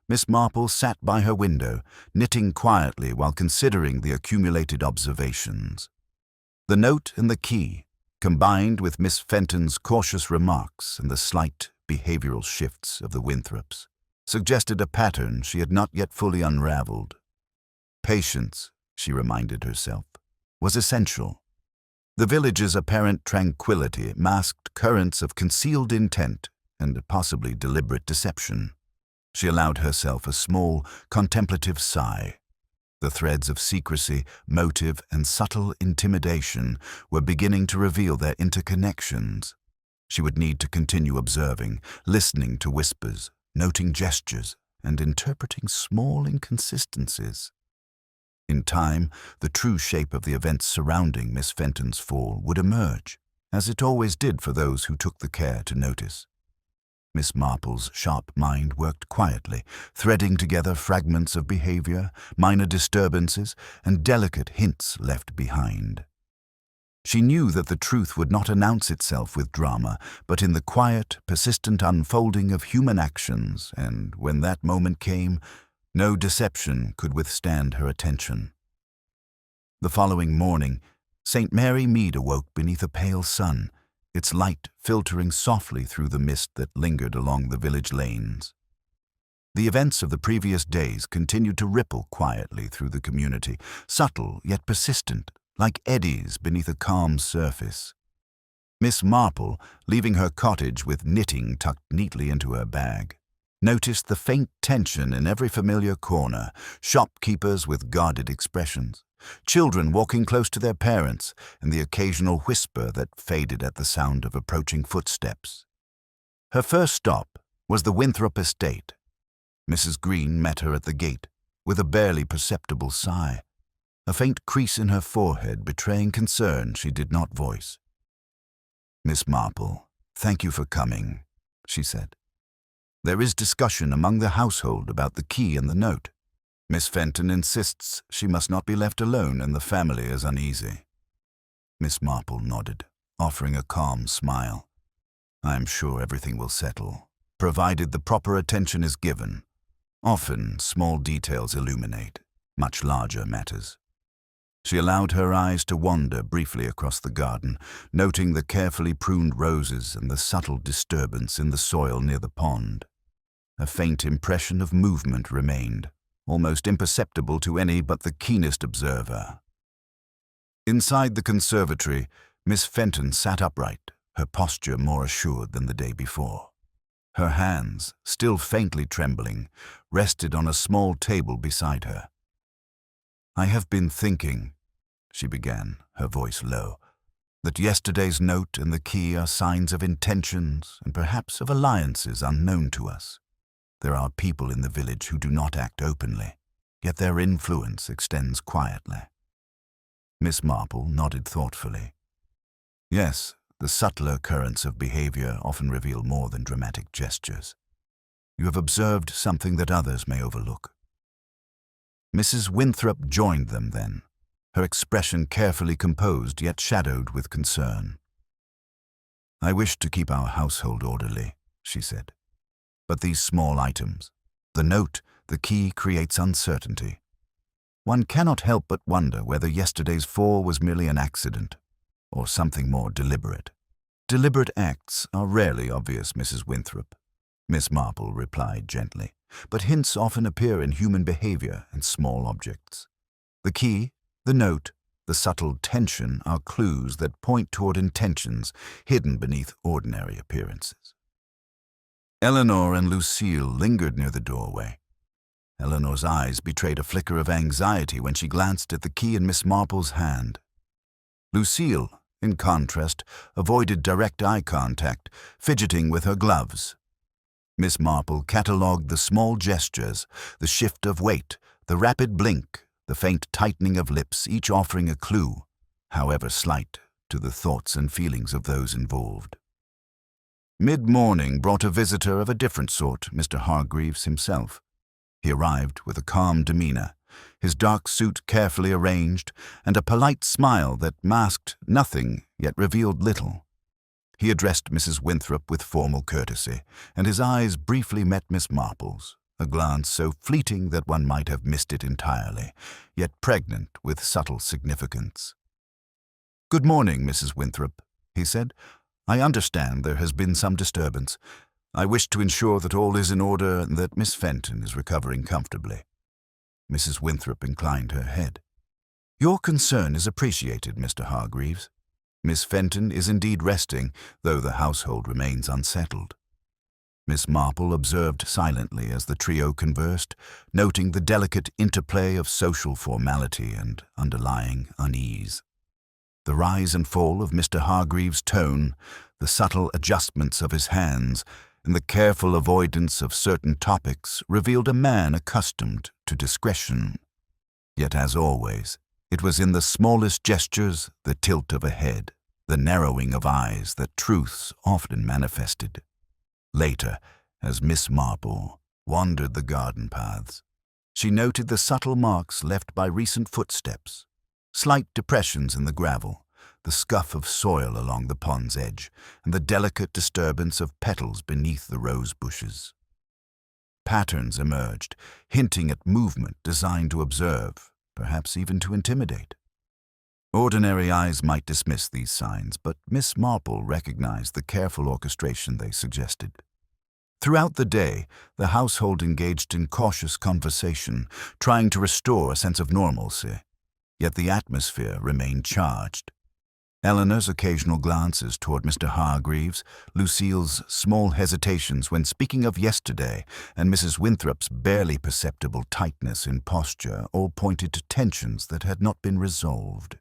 Miss Marple sat by her window, knitting quietly while considering the accumulated observations. The note and the key, combined with Miss Fenton's cautious remarks and the slight behavioral shifts of the Winthrops, suggested a pattern she had not yet fully unraveled. Patience, she reminded herself, was essential. The village's apparent tranquility masked currents of concealed intent and possibly deliberate deception. She allowed herself a small, contemplative sigh. The threads of secrecy, motive, and subtle intimidation were beginning to reveal their interconnections. She would need to continue observing, listening to whispers, noting gestures, and interpreting small inconsistencies. In time, the true shape of the events surrounding Miss Fenton's fall would emerge, as it always did for those who took the care to notice. Miss Marple's sharp mind worked quietly, threading together fragments of behavior, minor disturbances, and delicate hints left behind. She knew that the truth would not announce itself with drama, but in the quiet, persistent unfolding of human actions, and when that moment came, no deception could withstand her attention. The following morning, St. Mary Mead awoke beneath a pale sun, its light filtering softly through the mist that lingered along the village lanes. The events of the previous days continued to ripple quietly through the community, subtle yet persistent, like eddies beneath a calm surface. Miss Marple, leaving her cottage with knitting tucked neatly into her bag, noticed the faint tension in every familiar corner, shopkeepers with guarded expressions, children walking close to their parents, and the occasional whisper that faded at the sound of approaching footsteps. Her first stop was the Winthrop estate. Mrs. Green met her at the gate, with a barely perceptible sigh, a faint crease in her forehead betraying concern she did not voice. "Miss Marple, thank you for coming," she said. "There is discussion among the household about the key and the note. Miss Fenton insists she must not be left alone, and the family is uneasy." Miss Marple nodded, offering a calm smile. "I am sure everything will settle, provided the proper attention is given. Often, small details illuminate much larger matters." She allowed her eyes to wander briefly across the garden, noting the carefully pruned roses and the subtle disturbance in the soil near the pond. A faint impression of movement remained, almost imperceptible to any but the keenest observer. Inside the conservatory, Miss Fenton sat upright, her posture more assured than the day before. Her hands, still faintly trembling, rested on a small table beside her. "I have been thinking," she began, her voice low, "that yesterday's note and the key are signs of intentions and perhaps of alliances unknown to us. There are people in the village who do not act openly, yet their influence extends quietly." Miss Marple nodded thoughtfully. "Yes, the subtler currents of behavior often reveal more than dramatic gestures. You have observed something that others may overlook." Mrs. Winthrop joined them then, her expression carefully composed yet shadowed with concern. "I wish to keep our household orderly," she said. "But these small items, the note, the key, creates uncertainty. One cannot help but wonder whether yesterday's fall was merely an accident or something more deliberate." "Deliberate acts are rarely obvious, Mrs. Winthrop," Miss Marple replied gently, "but hints often appear in human behavior and small objects. The key, the note, the subtle tension are clues that point toward intentions hidden beneath ordinary appearances." Eleanor and Lucille lingered near the doorway. Eleanor's eyes betrayed a flicker of anxiety when she glanced at the key in Miss Marple's hand. Lucille, in contrast, avoided direct eye contact, fidgeting with her gloves. Miss Marple catalogued the small gestures, the shift of weight, the rapid blink, the faint tightening of lips, each offering a clue, however slight, to the thoughts and feelings of those involved. Mid-morning brought a visitor of a different sort, Mr. Hargreaves himself. He arrived with a calm demeanor, his dark suit carefully arranged, and a polite smile that masked nothing yet revealed little. He addressed Mrs. Winthrop with formal courtesy, and his eyes briefly met Miss Marple's, a glance so fleeting that one might have missed it entirely, yet pregnant with subtle significance. "Good morning, Mrs. Winthrop," he said. "I understand there has been some disturbance. I wish to ensure that all is in order and that Miss Fenton is recovering comfortably." Mrs. Winthrop inclined her head. "Your concern is appreciated, Mr. Hargreaves. Miss Fenton is indeed resting, though the household remains unsettled." Miss Marple observed silently as the trio conversed, noting the delicate interplay of social formality and underlying unease. The rise and fall of Mr. Hargreaves' tone, the subtle adjustments of his hands, and the careful avoidance of certain topics revealed a man accustomed to discretion. Yet, as always, it was in the smallest gestures, the tilt of a head, the narrowing of eyes, that truths often manifested. Later, as Miss Marple wandered the garden paths, she noted the subtle marks left by recent footsteps, slight depressions in the gravel, the scuff of soil along the pond's edge, and the delicate disturbance of petals beneath the rose bushes. Patterns emerged, hinting at movement designed to observe, perhaps even to intimidate. Ordinary eyes might dismiss these signs, but Miss Marple recognized the careful orchestration they suggested. Throughout the day, the household engaged in cautious conversation, trying to restore a sense of normalcy. Yet the atmosphere remained charged. Eleanor's occasional glances toward Mr. Hargreaves, Lucille's small hesitations when speaking of yesterday, and Mrs. Winthrop's barely perceptible tightness in posture all pointed to tensions that had not been resolved.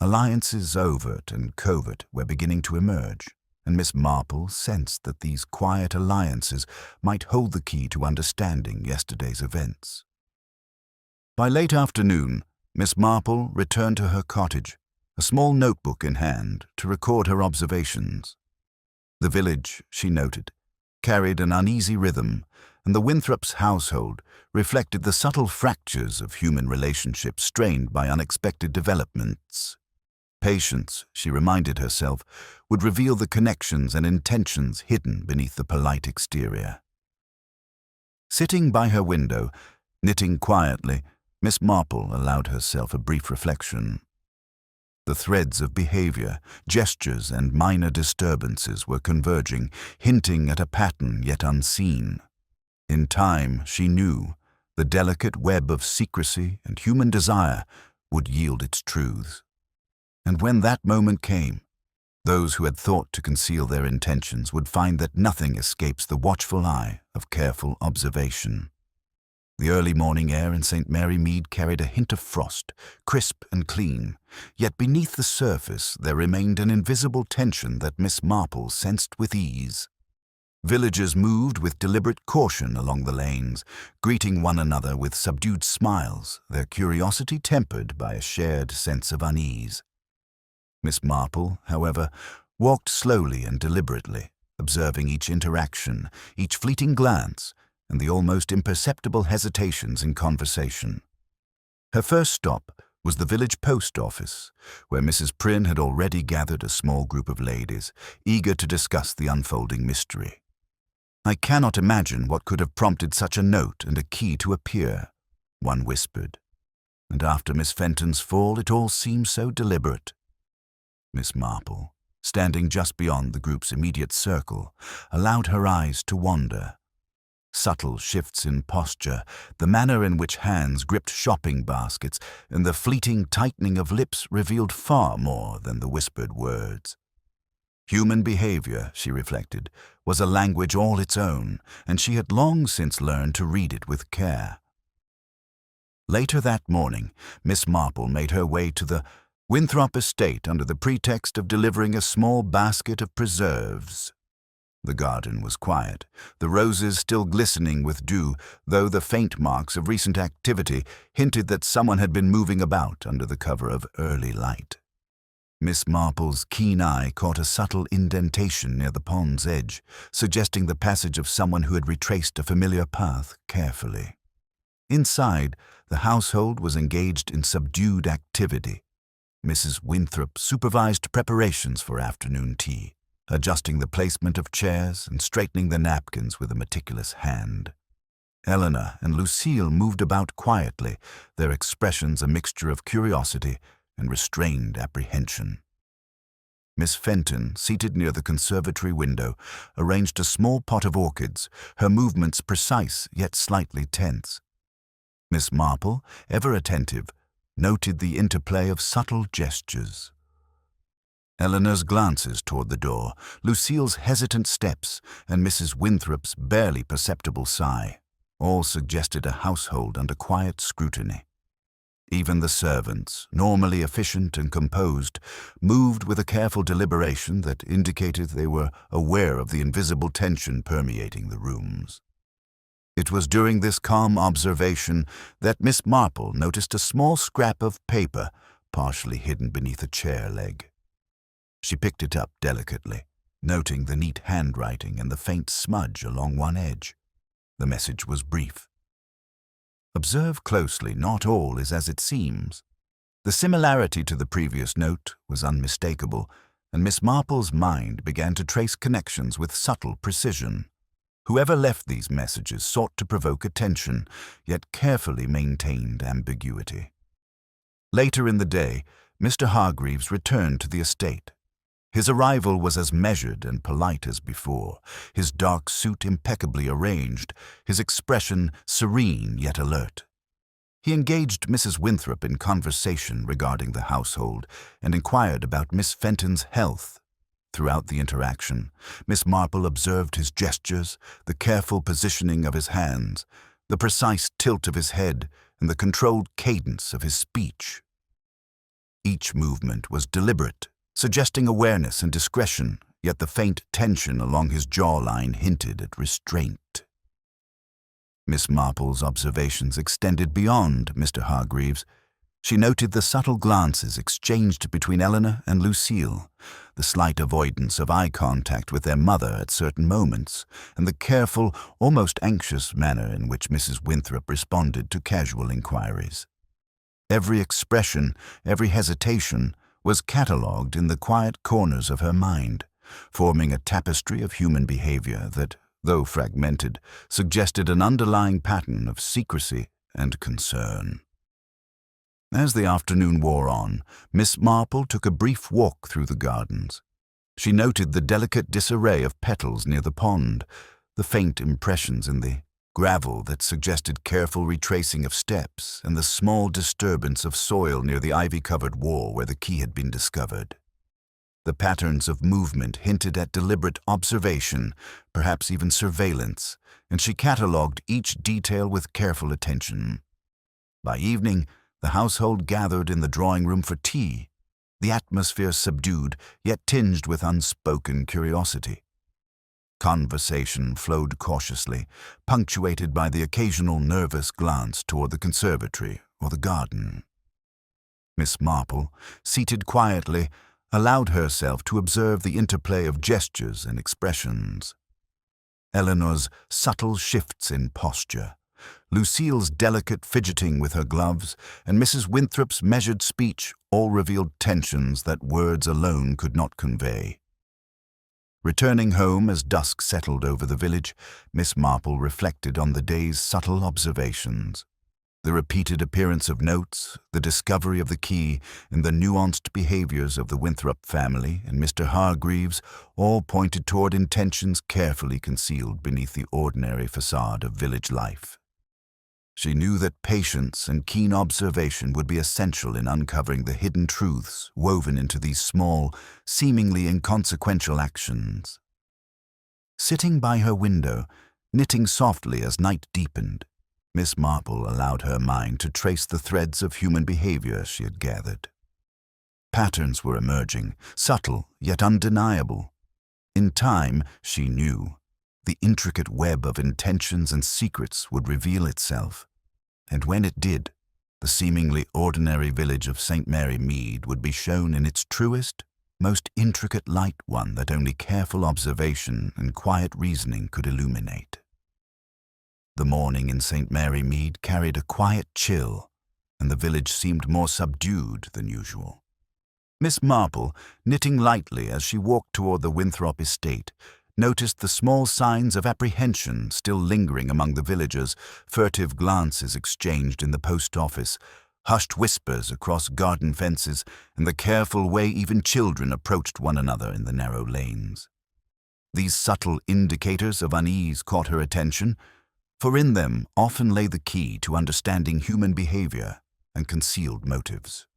Alliances overt and covert were beginning to emerge, and Miss Marple sensed that these quiet alliances might hold the key to understanding yesterday's events. By late afternoon, Miss Marple returned to her cottage, a small notebook in hand to record her observations. The village, she noted, carried an uneasy rhythm, and the Winthrops' household reflected the subtle fractures of human relationships strained by unexpected developments. Patience, she reminded herself, would reveal the connections and intentions hidden beneath the polite exterior. Sitting by her window, knitting quietly, Miss Marple allowed herself a brief reflection. The threads of behavior, gestures, and minor disturbances were converging, hinting at a pattern yet unseen. In time, she knew, the delicate web of secrecy and human desire would yield its truths. And when that moment came, those who had thought to conceal their intentions would find that nothing escapes the watchful eye of careful observation. The early morning air in St. Mary Mead carried a hint of frost, crisp and clean, yet beneath the surface there remained an invisible tension that Miss Marple sensed with ease. Villagers moved with deliberate caution along the lanes, greeting one another with subdued smiles, their curiosity tempered by a shared sense of unease. Miss Marple, however, walked slowly and deliberately, observing each interaction, each fleeting glance, and the almost imperceptible hesitations in conversation. Her first stop was the village post office, where Mrs. Prynne had already gathered a small group of ladies, eager to discuss the unfolding mystery. "I cannot imagine what could have prompted such a note and a key to appear," one whispered. "And after Miss Fenton's fall, it all seems so deliberate." Miss Marple, standing just beyond the group's immediate circle, allowed her eyes to wander. Subtle shifts in posture, the manner in which hands gripped shopping baskets, and the fleeting tightening of lips revealed far more than the whispered words. Human behavior, she reflected, was a language all its own, and she had long since learned to read it with care. Later that morning, Miss Marple made her way to the Winthrop estate under the pretext of delivering a small basket of preserves. The garden was quiet, the roses still glistening with dew, though the faint marks of recent activity hinted that someone had been moving about under the cover of early light. Miss Marple's keen eye caught a subtle indentation near the pond's edge, suggesting the passage of someone who had retraced a familiar path carefully. Inside, the household was engaged in subdued activity. Mrs. Winthrop supervised preparations for afternoon tea, adjusting the placement of chairs and straightening the napkins with a meticulous hand. Eleanor and Lucille moved about quietly, their expressions a mixture of curiosity and restrained apprehension. Miss Fenton, seated near the conservatory window, arranged a small pot of orchids, her movements precise yet slightly tense. Miss Marple, ever attentive, noted the interplay of subtle gestures. Eleanor's glances toward the door, Lucille's hesitant steps, and Mrs. Winthrop's barely perceptible sigh, all suggested a household under quiet scrutiny. Even the servants, normally efficient and composed, moved with a careful deliberation that indicated they were aware of the invisible tension permeating the rooms. It was during this calm observation that Miss Marple noticed a small scrap of paper partially hidden beneath a chair leg. She picked it up delicately, noting the neat handwriting and the faint smudge along one edge. The message was brief. "Observe closely, not all is as it seems." The similarity to the previous note was unmistakable, and Miss Marple's mind began to trace connections with subtle precision. Whoever left these messages sought to provoke attention, yet carefully maintained ambiguity. Later in the day, Mr. Hargreaves returned to the estate. His arrival was as measured and polite as before, his dark suit impeccably arranged, his expression serene yet alert. He engaged Mrs. Winthrop in conversation regarding the household and inquired about Miss Fenton's health. Throughout the interaction, Miss Marple observed his gestures, the careful positioning of his hands, the precise tilt of his head, and the controlled cadence of his speech. Each movement was deliberate, suggesting awareness and discretion, yet the faint tension along his jawline hinted at restraint. Miss Marple's observations extended beyond Mr. Hargreaves. She noted the subtle glances exchanged between Eleanor and Lucille, the slight avoidance of eye contact with their mother at certain moments, and the careful, almost anxious manner in which Mrs. Winthrop responded to casual inquiries. Every expression, every hesitation, was catalogued in the quiet corners of her mind, forming a tapestry of human behavior that, though fragmented, suggested an underlying pattern of secrecy and concern. As the afternoon wore on, Miss Marple took a brief walk through the gardens. She noted the delicate disarray of petals near the pond, the faint impressions in the gravel that suggested careful retracing of steps, and the small disturbance of soil near the ivy-covered wall where the key had been discovered. The patterns of movement hinted at deliberate observation, perhaps even surveillance, and she catalogued each detail with careful attention. By evening, the household gathered in the drawing-room for tea, the atmosphere subdued, yet tinged with unspoken curiosity. Conversation flowed cautiously, punctuated by the occasional nervous glance toward the conservatory or the garden. Miss Marple, seated quietly, allowed herself to observe the interplay of gestures and expressions. Eleanor's subtle shifts in posture, Lucille's delicate fidgeting with her gloves, and Mrs. Winthrop's measured speech all revealed tensions that words alone could not convey. Returning home as dusk settled over the village, Miss Marple reflected on the day's subtle observations. The repeated appearance of notes, the discovery of the key, and the nuanced behaviors of the Winthrop family and Mr. Hargreaves all pointed toward intentions carefully concealed beneath the ordinary facade of village life. She knew that patience and keen observation would be essential in uncovering the hidden truths woven into these small, seemingly inconsequential actions. Sitting by her window, knitting softly as night deepened, Miss Marple allowed her mind to trace the threads of human behavior she had gathered. Patterns were emerging, subtle yet undeniable. In time, she knew, the intricate web of intentions and secrets would reveal itself. And when it did, the seemingly ordinary village of St. Mary Mead would be shown in its truest, most intricate light, one that only careful observation and quiet reasoning could illuminate. The morning in St. Mary Mead carried a quiet chill, and the village seemed more subdued than usual. Miss Marple, knitting lightly as she walked toward the Winthrop estate, noticed the small signs of apprehension still lingering among the villagers, furtive glances exchanged in the post office, hushed whispers across garden fences, and the careful way even children approached one another in the narrow lanes. These subtle indicators of unease caught her attention, for in them often lay the key to understanding human behavior and concealed motives.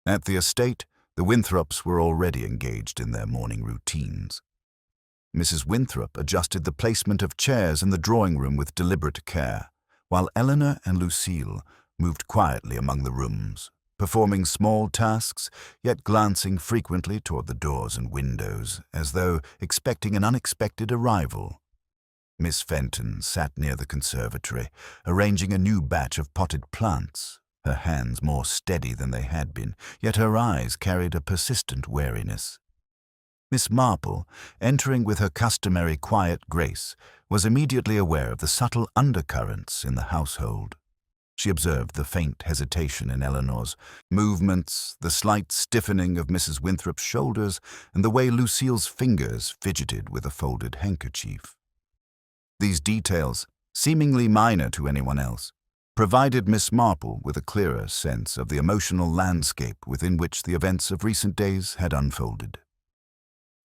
At the estate, the Winthrops were already engaged in their morning routines. Mrs. Winthrop adjusted the placement of chairs in the drawing room with deliberate care, while Eleanor and Lucille moved quietly among the rooms, performing small tasks, yet glancing frequently toward the doors and windows, as though expecting an unexpected arrival. Miss Fenton sat near the conservatory, arranging a new batch of potted plants, her hands more steady than they had been, yet her eyes carried a persistent wariness. Miss Marple, entering with her customary quiet grace, was immediately aware of the subtle undercurrents in the household. She observed the faint hesitation in Eleanor's movements, the slight stiffening of Mrs. Winthrop's shoulders, and the way Lucille's fingers fidgeted with a folded handkerchief. These details, seemingly minor to anyone else, provided Miss Marple with a clearer sense of the emotional landscape within which the events of recent days had unfolded.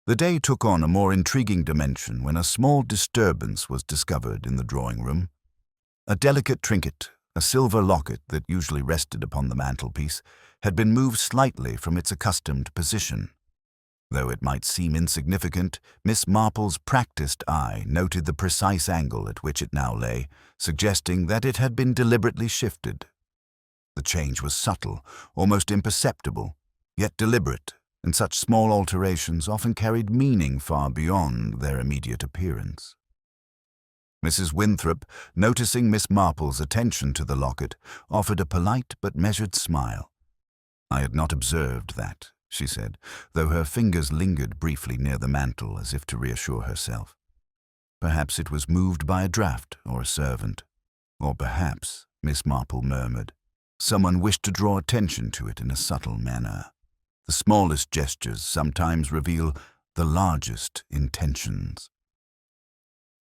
The day took on a more intriguing dimension when a small disturbance was discovered in the drawing room. A delicate trinket, a silver locket that usually rested upon the mantelpiece, had been moved slightly from its accustomed position. Though it might seem insignificant, Miss Marple's practiced eye noted the precise angle at which it now lay, suggesting that it had been deliberately shifted. The change was subtle, almost imperceptible, yet deliberate, and such small alterations often carried meaning far beyond their immediate appearance. Mrs. Winthrop, noticing Miss Marple's attention to the locket, offered a polite but measured smile. "I had not observed that," she said, though her fingers lingered briefly near the mantel as if to reassure herself. "Perhaps it was moved by a draught or a servant. Or perhaps," Miss Marple murmured, "someone wished to draw attention to it in a subtle manner. The smallest gestures sometimes reveal the largest intentions."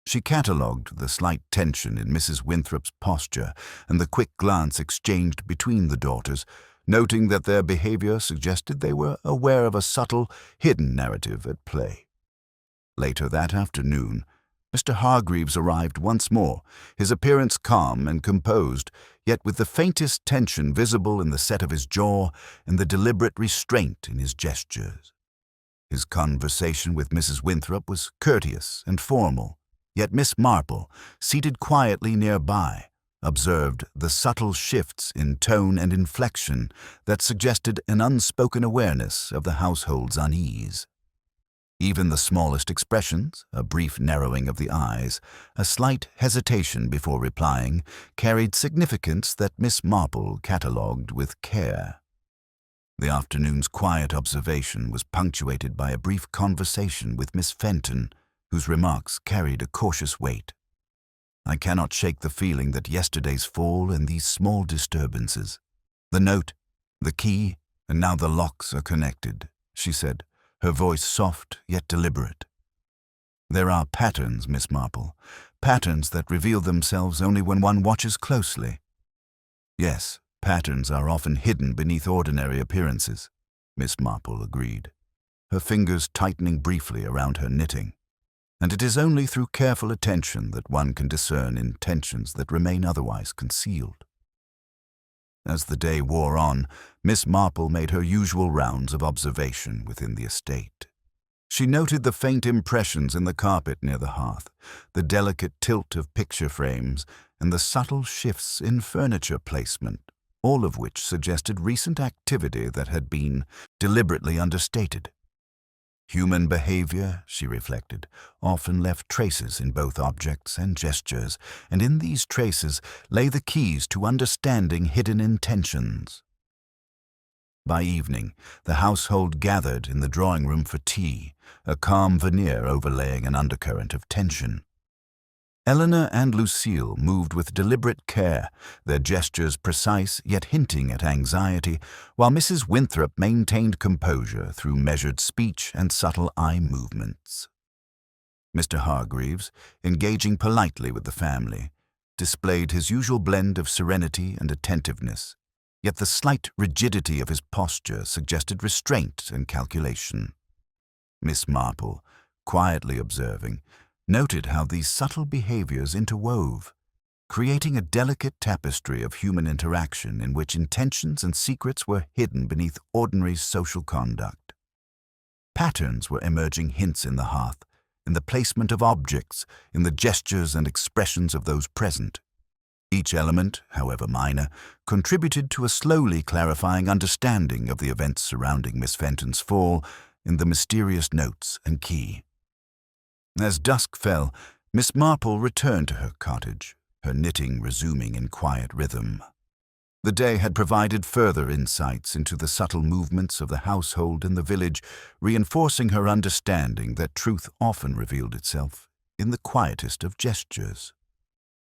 She catalogued the slight tension in Mrs. Winthrop's posture and the quick glance exchanged between the daughters, noting that their behavior suggested they were aware of a subtle, hidden narrative at play. Later that afternoon, Mr. Hargreaves arrived once more, his appearance calm and composed, yet with the faintest tension visible in the set of his jaw and the deliberate restraint in his gestures. His conversation with Mrs. Winthrop was courteous and formal, yet Miss Marple, seated quietly nearby, observed the subtle shifts in tone and inflection that suggested an unspoken awareness of the household's unease. Even the smallest expressions, a brief narrowing of the eyes, a slight hesitation before replying, carried significance that Miss Marple catalogued with care. The afternoon's quiet observation was punctuated by a brief conversation with Miss Fenton, whose remarks carried a cautious weight. I cannot shake the feeling that yesterday's fall and these small disturbances, the note, the key, and now the locks are connected," she said, her voice soft yet deliberate. "There are patterns, Miss Marple, patterns that reveal themselves only when one watches closely." "Yes, patterns are often hidden beneath ordinary appearances," Miss Marple agreed, her fingers tightening briefly around her knitting. "And it is only through careful attention that one can discern intentions that remain otherwise concealed." As the day wore on, Miss Marple made her usual rounds of observation within the estate. She noted the faint impressions in the carpet near the hearth, the delicate tilt of picture frames, and the subtle shifts in furniture placement, all of which suggested recent activity that had been deliberately understated. Human behavior, she reflected, often left traces in both objects and gestures, and in these traces lay the keys to understanding hidden intentions. By evening, the household gathered in the drawing room for tea, a calm veneer overlaying an undercurrent of tension. Eleanor and Lucille moved with deliberate care, their gestures precise yet hinting at anxiety, while Mrs. Winthrop maintained composure through measured speech and subtle eye movements. Mr. Hargreaves, engaging politely with the family, displayed his usual blend of serenity and attentiveness, yet the slight rigidity of his posture suggested restraint and calculation. Miss Marple, quietly observing, noted how these subtle behaviors interwove, creating a delicate tapestry of human interaction in which intentions and secrets were hidden beneath ordinary social conduct. Patterns were emerging hints in the hearth, in the placement of objects, in the gestures and expressions of those present. Each element, however minor, contributed to a slowly clarifying understanding of the events surrounding Miss Fenton's fall in the mysterious notes and key. As dusk fell, Miss Marple returned to her cottage, her knitting resuming in quiet rhythm. The day had provided further insights into the subtle movements of the household in the village, reinforcing her understanding that truth often revealed itself in the quietest of gestures.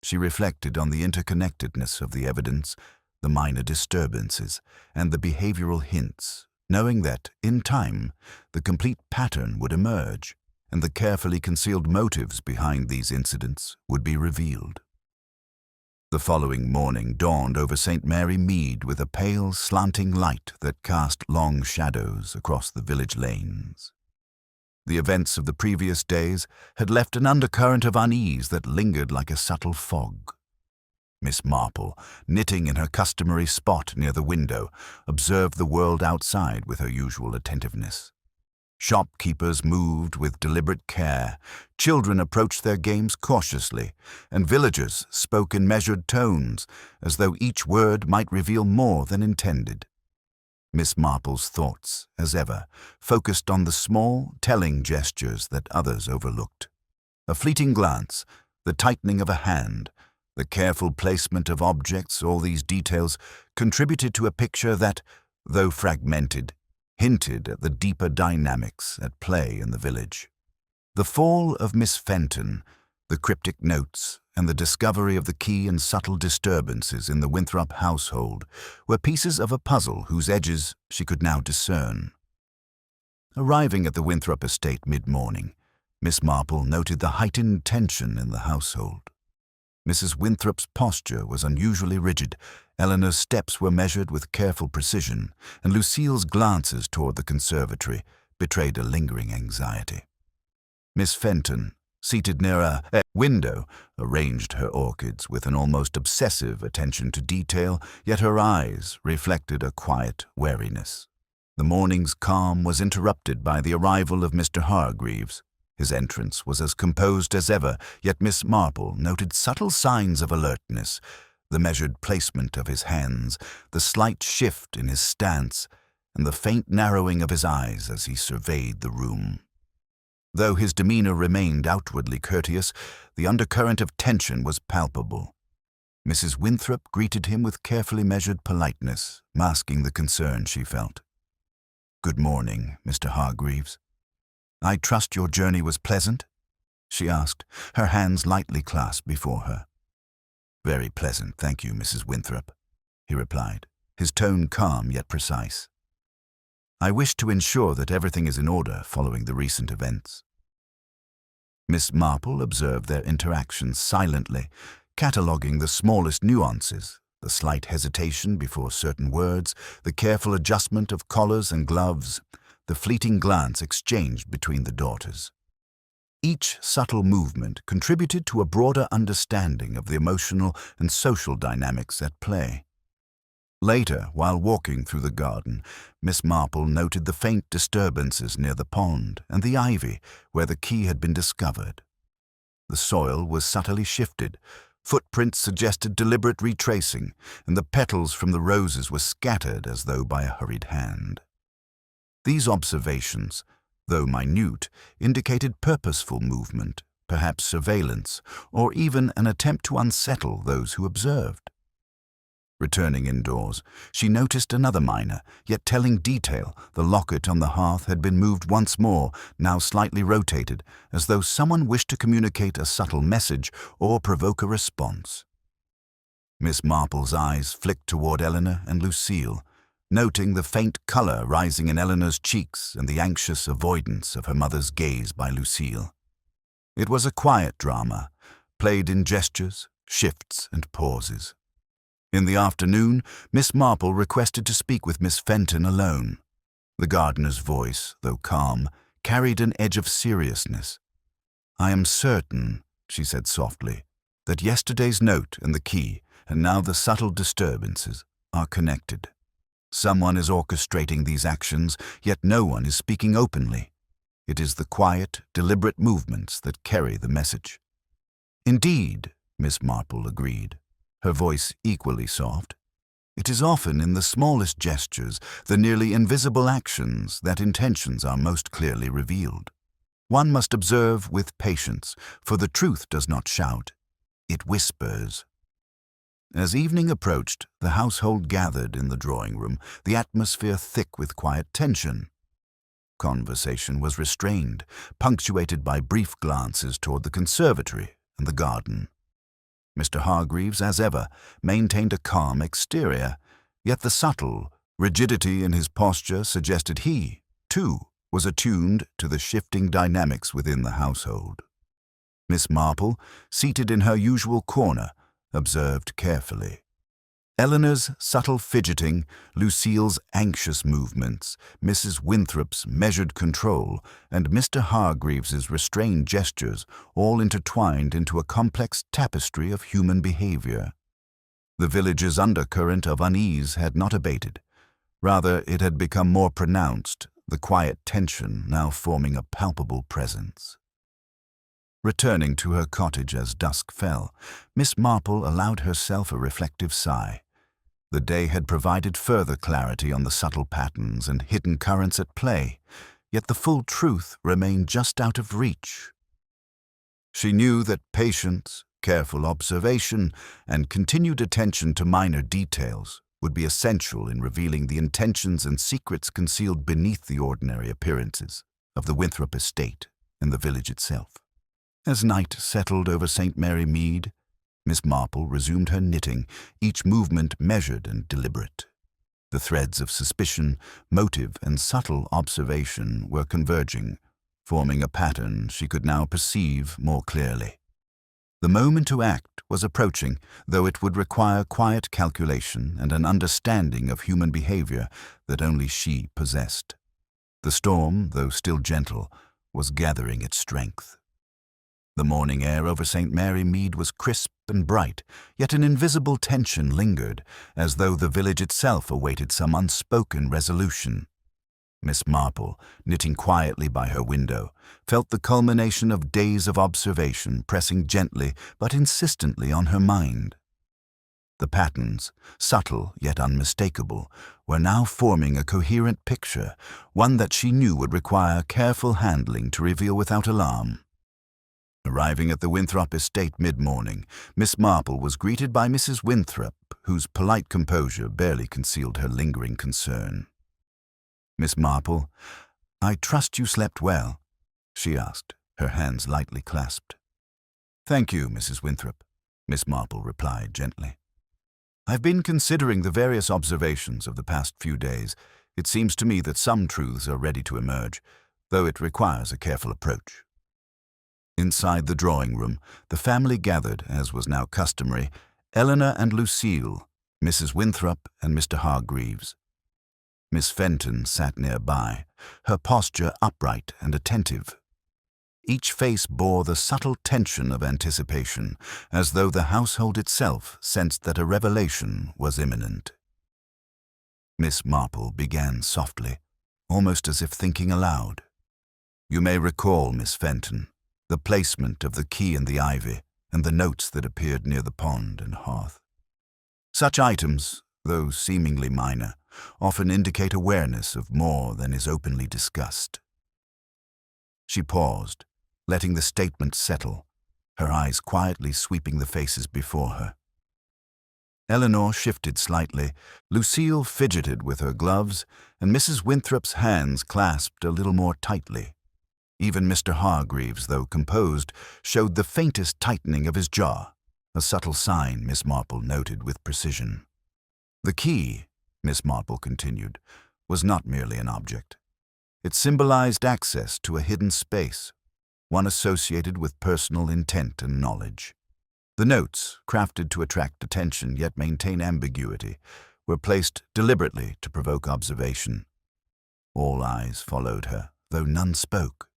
She reflected on the interconnectedness of the evidence, the minor disturbances, and the behavioral hints, knowing that, in time, the complete pattern would emerge, and the carefully concealed motives behind these incidents would be revealed. The following morning dawned over St. Mary Mead with a pale, slanting light that cast long shadows across the village lanes. The events of the previous days had left an undercurrent of unease that lingered like a subtle fog. Miss Marple, knitting in her customary spot near the window, observed the world outside with her usual attentiveness. Shopkeepers moved with deliberate care, children approached their games cautiously, and villagers spoke in measured tones, as though each word might reveal more than intended. Miss Marple's thoughts, as ever, focused on the small, telling gestures that others overlooked. A fleeting glance, the tightening of a hand, the careful placement of objects, all these details contributed to a picture that, though fragmented, hinted at the deeper dynamics at play in the village. The fall of Miss Fenton, the cryptic notes, and the discovery of the key and subtle disturbances in the Winthrop household were pieces of a puzzle whose edges she could now discern. Arriving at the Winthrop estate mid-morning, Miss Marple noted the heightened tension in the household. Mrs. Winthrop's posture was unusually rigid, Eleanor's steps were measured with careful precision, and Lucille's glances toward the conservatory betrayed a lingering anxiety. Miss Fenton, seated near a window, arranged her orchids with an almost obsessive attention to detail, yet her eyes reflected a quiet wariness. The morning's calm was interrupted by the arrival of Mr. Hargreaves. His entrance was as composed as ever, yet Miss Marple noted subtle signs of alertness, the measured placement of his hands, the slight shift in his stance, and the faint narrowing of his eyes as he surveyed the room. Though his demeanor remained outwardly courteous, the undercurrent of tension was palpable. Mrs. Winthrop greeted him with carefully measured politeness, masking the concern she felt. "Good morning, Mr. Hargreaves. I trust your journey was pleasant?" she asked, her hands lightly clasped before her. Very pleasant, thank you, Mrs. Winthrop, he replied, his tone calm yet precise. I wish to ensure that everything is in order following the recent events. Miss Marple observed their interactions silently, cataloguing the smallest nuances, the slight hesitation before certain words, the careful adjustment of collars and gloves, the fleeting glance exchanged between the daughters. Each subtle movement contributed to a broader understanding of the emotional and social dynamics at play. Later, while walking through the garden, Miss Marple noted the faint disturbances near the pond and the ivy where the key had been discovered. The soil was subtly shifted, footprints suggested deliberate retracing, and the petals from the roses were scattered as though by a hurried hand. These observations, though minute, indicated purposeful movement, perhaps surveillance, or even an attempt to unsettle those who observed. Returning indoors, she noticed another minor, yet telling detail. The locket on the hearth had been moved once more, now slightly rotated, as though someone wished to communicate a subtle message or provoke a response. Miss Marple's eyes flicked toward Eleanor and Lucille, noting the faint color rising in Eleanor's cheeks and the anxious avoidance of her mother's gaze by Lucille. It was a quiet drama, played in gestures, shifts, and pauses. In the afternoon, Miss Marple requested to speak with Miss Fenton alone. The gardener's voice, though calm, carried an edge of seriousness. "I am certain," she said softly, "that yesterday's note and the key, and now the subtle disturbances, are connected. Someone is orchestrating these actions, yet no one is speaking openly. It is the quiet, deliberate movements that carry the message." "Indeed," Miss Marple agreed, her voice equally soft. "It is often in the smallest gestures, the nearly invisible actions, that intentions are most clearly revealed. One must observe with patience, for the truth does not shout, it whispers." As evening approached, the household gathered in the drawing room, the atmosphere thick with quiet tension. Conversation was restrained, punctuated by brief glances toward the conservatory and the garden. Mr. Hargreaves, as ever, maintained a calm exterior, yet the subtle rigidity in his posture suggested he, too, was attuned to the shifting dynamics within the household. Miss Marple, seated in her usual corner, observed carefully. Eleanor's subtle fidgeting, Lucille's anxious movements, Mrs. Winthrop's measured control, and Mr. Hargreaves's restrained gestures all intertwined into a complex tapestry of human behavior. The village's undercurrent of unease had not abated. Rather, it had become more pronounced, the quiet tension now forming a palpable presence. Returning to her cottage as dusk fell, Miss Marple allowed herself a reflective sigh. The day had provided further clarity on the subtle patterns and hidden currents at play, yet the full truth remained just out of reach. She knew that patience, careful observation, and continued attention to minor details would be essential in revealing the intentions and secrets concealed beneath the ordinary appearances of the Winthrop estate and the village itself. As night settled over St. Mary Mead, Miss Marple resumed her knitting, each movement measured and deliberate. The threads of suspicion, motive, and subtle observation were converging, forming a pattern she could now perceive more clearly. The moment to act was approaching, though it would require quiet calculation and an understanding of human behavior that only she possessed. The storm, though still gentle, was gathering its strength. The morning air over St. Mary Mead was crisp and bright, yet an invisible tension lingered, as though the village itself awaited some unspoken resolution. Miss Marple, knitting quietly by her window, felt the culmination of days of observation pressing gently but insistently on her mind. The patterns, subtle yet unmistakable, were now forming a coherent picture, one that she knew would require careful handling to reveal without alarm. Arriving at the Winthrop estate mid-morning, Miss Marple was greeted by Mrs. Winthrop, whose polite composure barely concealed her lingering concern. "Miss Marple, I trust you slept well?" she asked, her hands lightly clasped. "Thank you, Mrs. Winthrop," Miss Marple replied gently. "I've been considering the various observations of the past few days. It seems to me that some truths are ready to emerge, though it requires a careful approach." Inside the drawing room, the family gathered, as was now customary, Eleanor and Lucille, Mrs. Winthrop and Mr. Hargreaves. Miss Fenton sat nearby, her posture upright and attentive. Each face bore the subtle tension of anticipation, as though the household itself sensed that a revelation was imminent. Miss Marple began softly, almost as if thinking aloud. "You may recall, Miss Fenton, the placement of the key in the ivy and the notes that appeared near the pond and hearth. Such items, though seemingly minor, often indicate awareness of more than is openly discussed." She paused, letting the statement settle, her eyes quietly sweeping the faces before her. Eleanor shifted slightly, Lucille fidgeted with her gloves, and Mrs. Winthrop's hands clasped a little more tightly. Even Mr. Hargreaves, though composed, showed the faintest tightening of his jaw, a subtle sign Miss Marple noted with precision. "The key," Miss Marple continued, "was not merely an object. It symbolized access to a hidden space, one associated with personal intent and knowledge. The notes, crafted to attract attention yet maintain ambiguity, were placed deliberately to provoke observation." All eyes followed her, though none spoke.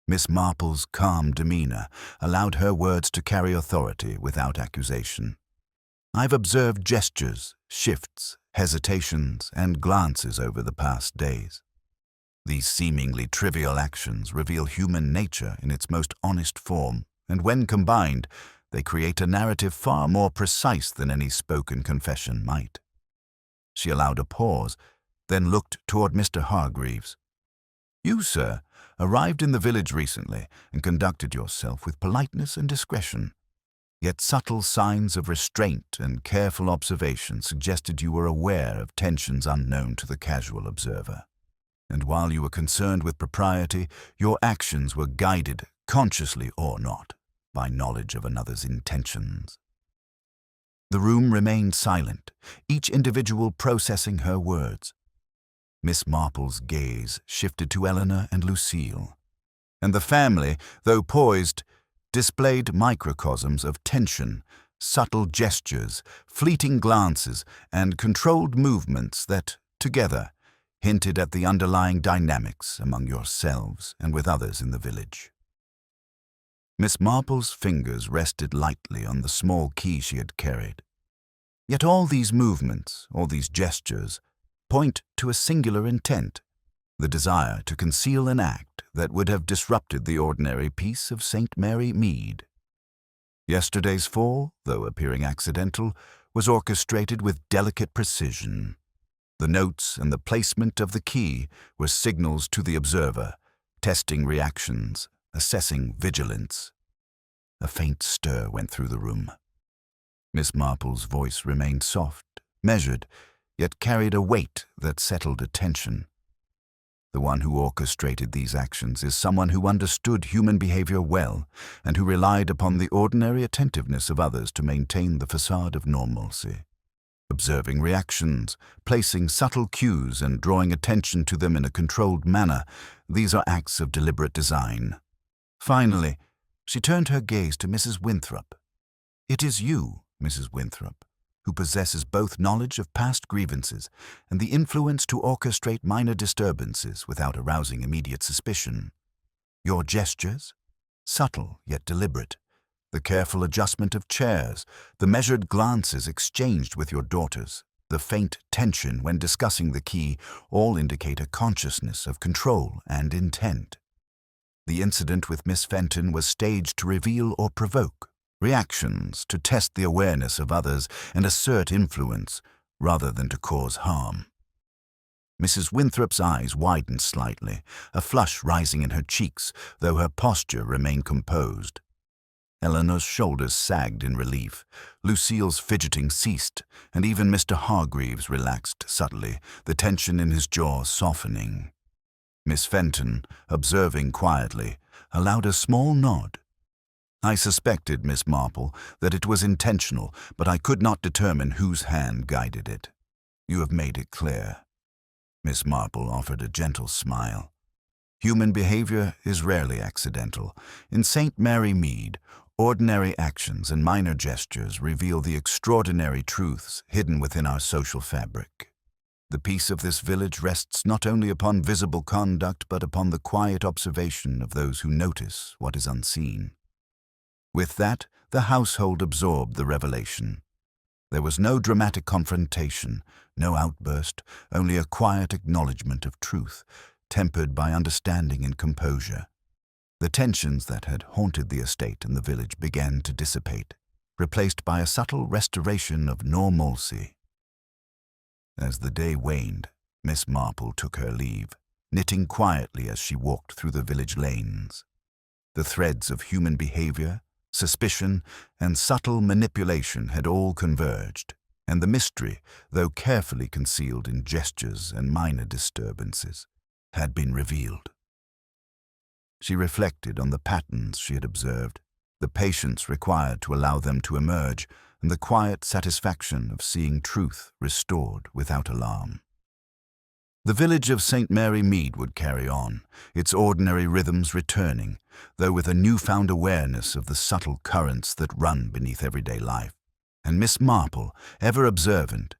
Miss Marple's calm demeanor allowed her words to carry authority without accusation. "I've observed gestures, shifts, hesitations, and glances over the past days. These seemingly trivial actions reveal human nature in its most honest form, and when combined, they create a narrative far more precise than any spoken confession might." She allowed a pause, then looked toward Mr. Hargreaves. "You, sir, arrived in the village recently and conducted yourself with politeness and discretion. Yet subtle signs of restraint and careful observation suggested you were aware of tensions unknown to the casual observer. And while you were concerned with propriety, your actions were guided, consciously or not, by knowledge of another's intentions." The room remained silent, each individual processing her words. Miss Marple's gaze shifted to Eleanor and Lucille, and the family, though poised, displayed microcosms of tension, subtle gestures, fleeting glances, and controlled movements that, together, hinted at the underlying dynamics among yourselves and with others in the village. Miss Marple's fingers rested lightly on the small key she had carried. Yet all these movements, all these gestures, point to a singular intent, the desire to conceal an act that would have disrupted the ordinary peace of St. Mary Mead. Yesterday's fall, though appearing accidental, was orchestrated with delicate precision. The notes and the placement of the key were signals to the observer, testing reactions, assessing vigilance. A faint stir went through the room. Miss Marple's voice remained soft, measured, yet carried a weight that settled attention. The one who orchestrated these actions is someone who understood human behavior well and who relied upon the ordinary attentiveness of others to maintain the facade of normalcy. Observing reactions, placing subtle cues and drawing attention to them in a controlled manner, these are acts of deliberate design. Finally, she turned her gaze to Mrs. Winthrop. "It is you, Mrs. Winthrop, who possesses both knowledge of past grievances and the influence to orchestrate minor disturbances without arousing immediate suspicion. Your gestures, subtle yet deliberate, the careful adjustment of chairs, the measured glances exchanged with your daughters, the faint tension when discussing the key, all indicate a consciousness of control and intent. The incident with Miss Fenton was staged to reveal or provoke reactions, to test the awareness of others and assert influence, rather than to cause harm." Mrs. Winthrop's eyes widened slightly, a flush rising in her cheeks, though her posture remained composed. Eleanor's shoulders sagged in relief, Lucille's fidgeting ceased, and even Mr. Hargreaves relaxed subtly, the tension in his jaw softening. Miss Fenton, observing quietly, allowed a small nod. I suspected, Miss Marple, that it was intentional, but I could not determine whose hand guided it. You have made it clear. Miss Marple offered a gentle smile. Human behavior is rarely accidental. In St. Mary Mead, ordinary actions and minor gestures reveal the extraordinary truths hidden within our social fabric. The peace of this village rests not only upon visible conduct, but upon the quiet observation of those who notice what is unseen. With that, the household absorbed the revelation. There was no dramatic confrontation, no outburst, only a quiet acknowledgement of truth, tempered by understanding and composure. The tensions that had haunted the estate and the village began to dissipate, replaced by a subtle restoration of normalcy. As the day waned, Miss Marple took her leave, knitting quietly as she walked through the village lanes. The threads of human behavior, suspicion, and subtle manipulation had all converged, and the mystery, though carefully concealed in gestures and minor disturbances, had been revealed. She reflected on the patterns she had observed, the patience required to allow them to emerge, and the quiet satisfaction of seeing truth restored without alarm. The village of St. Mary Mead would carry on, its ordinary rhythms returning, though with a newfound awareness of the subtle currents that run beneath everyday life. And Miss Marple, ever observant,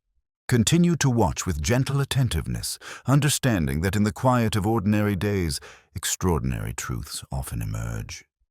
continued to watch with gentle attentiveness, understanding that in the quiet of ordinary days, extraordinary truths often emerge.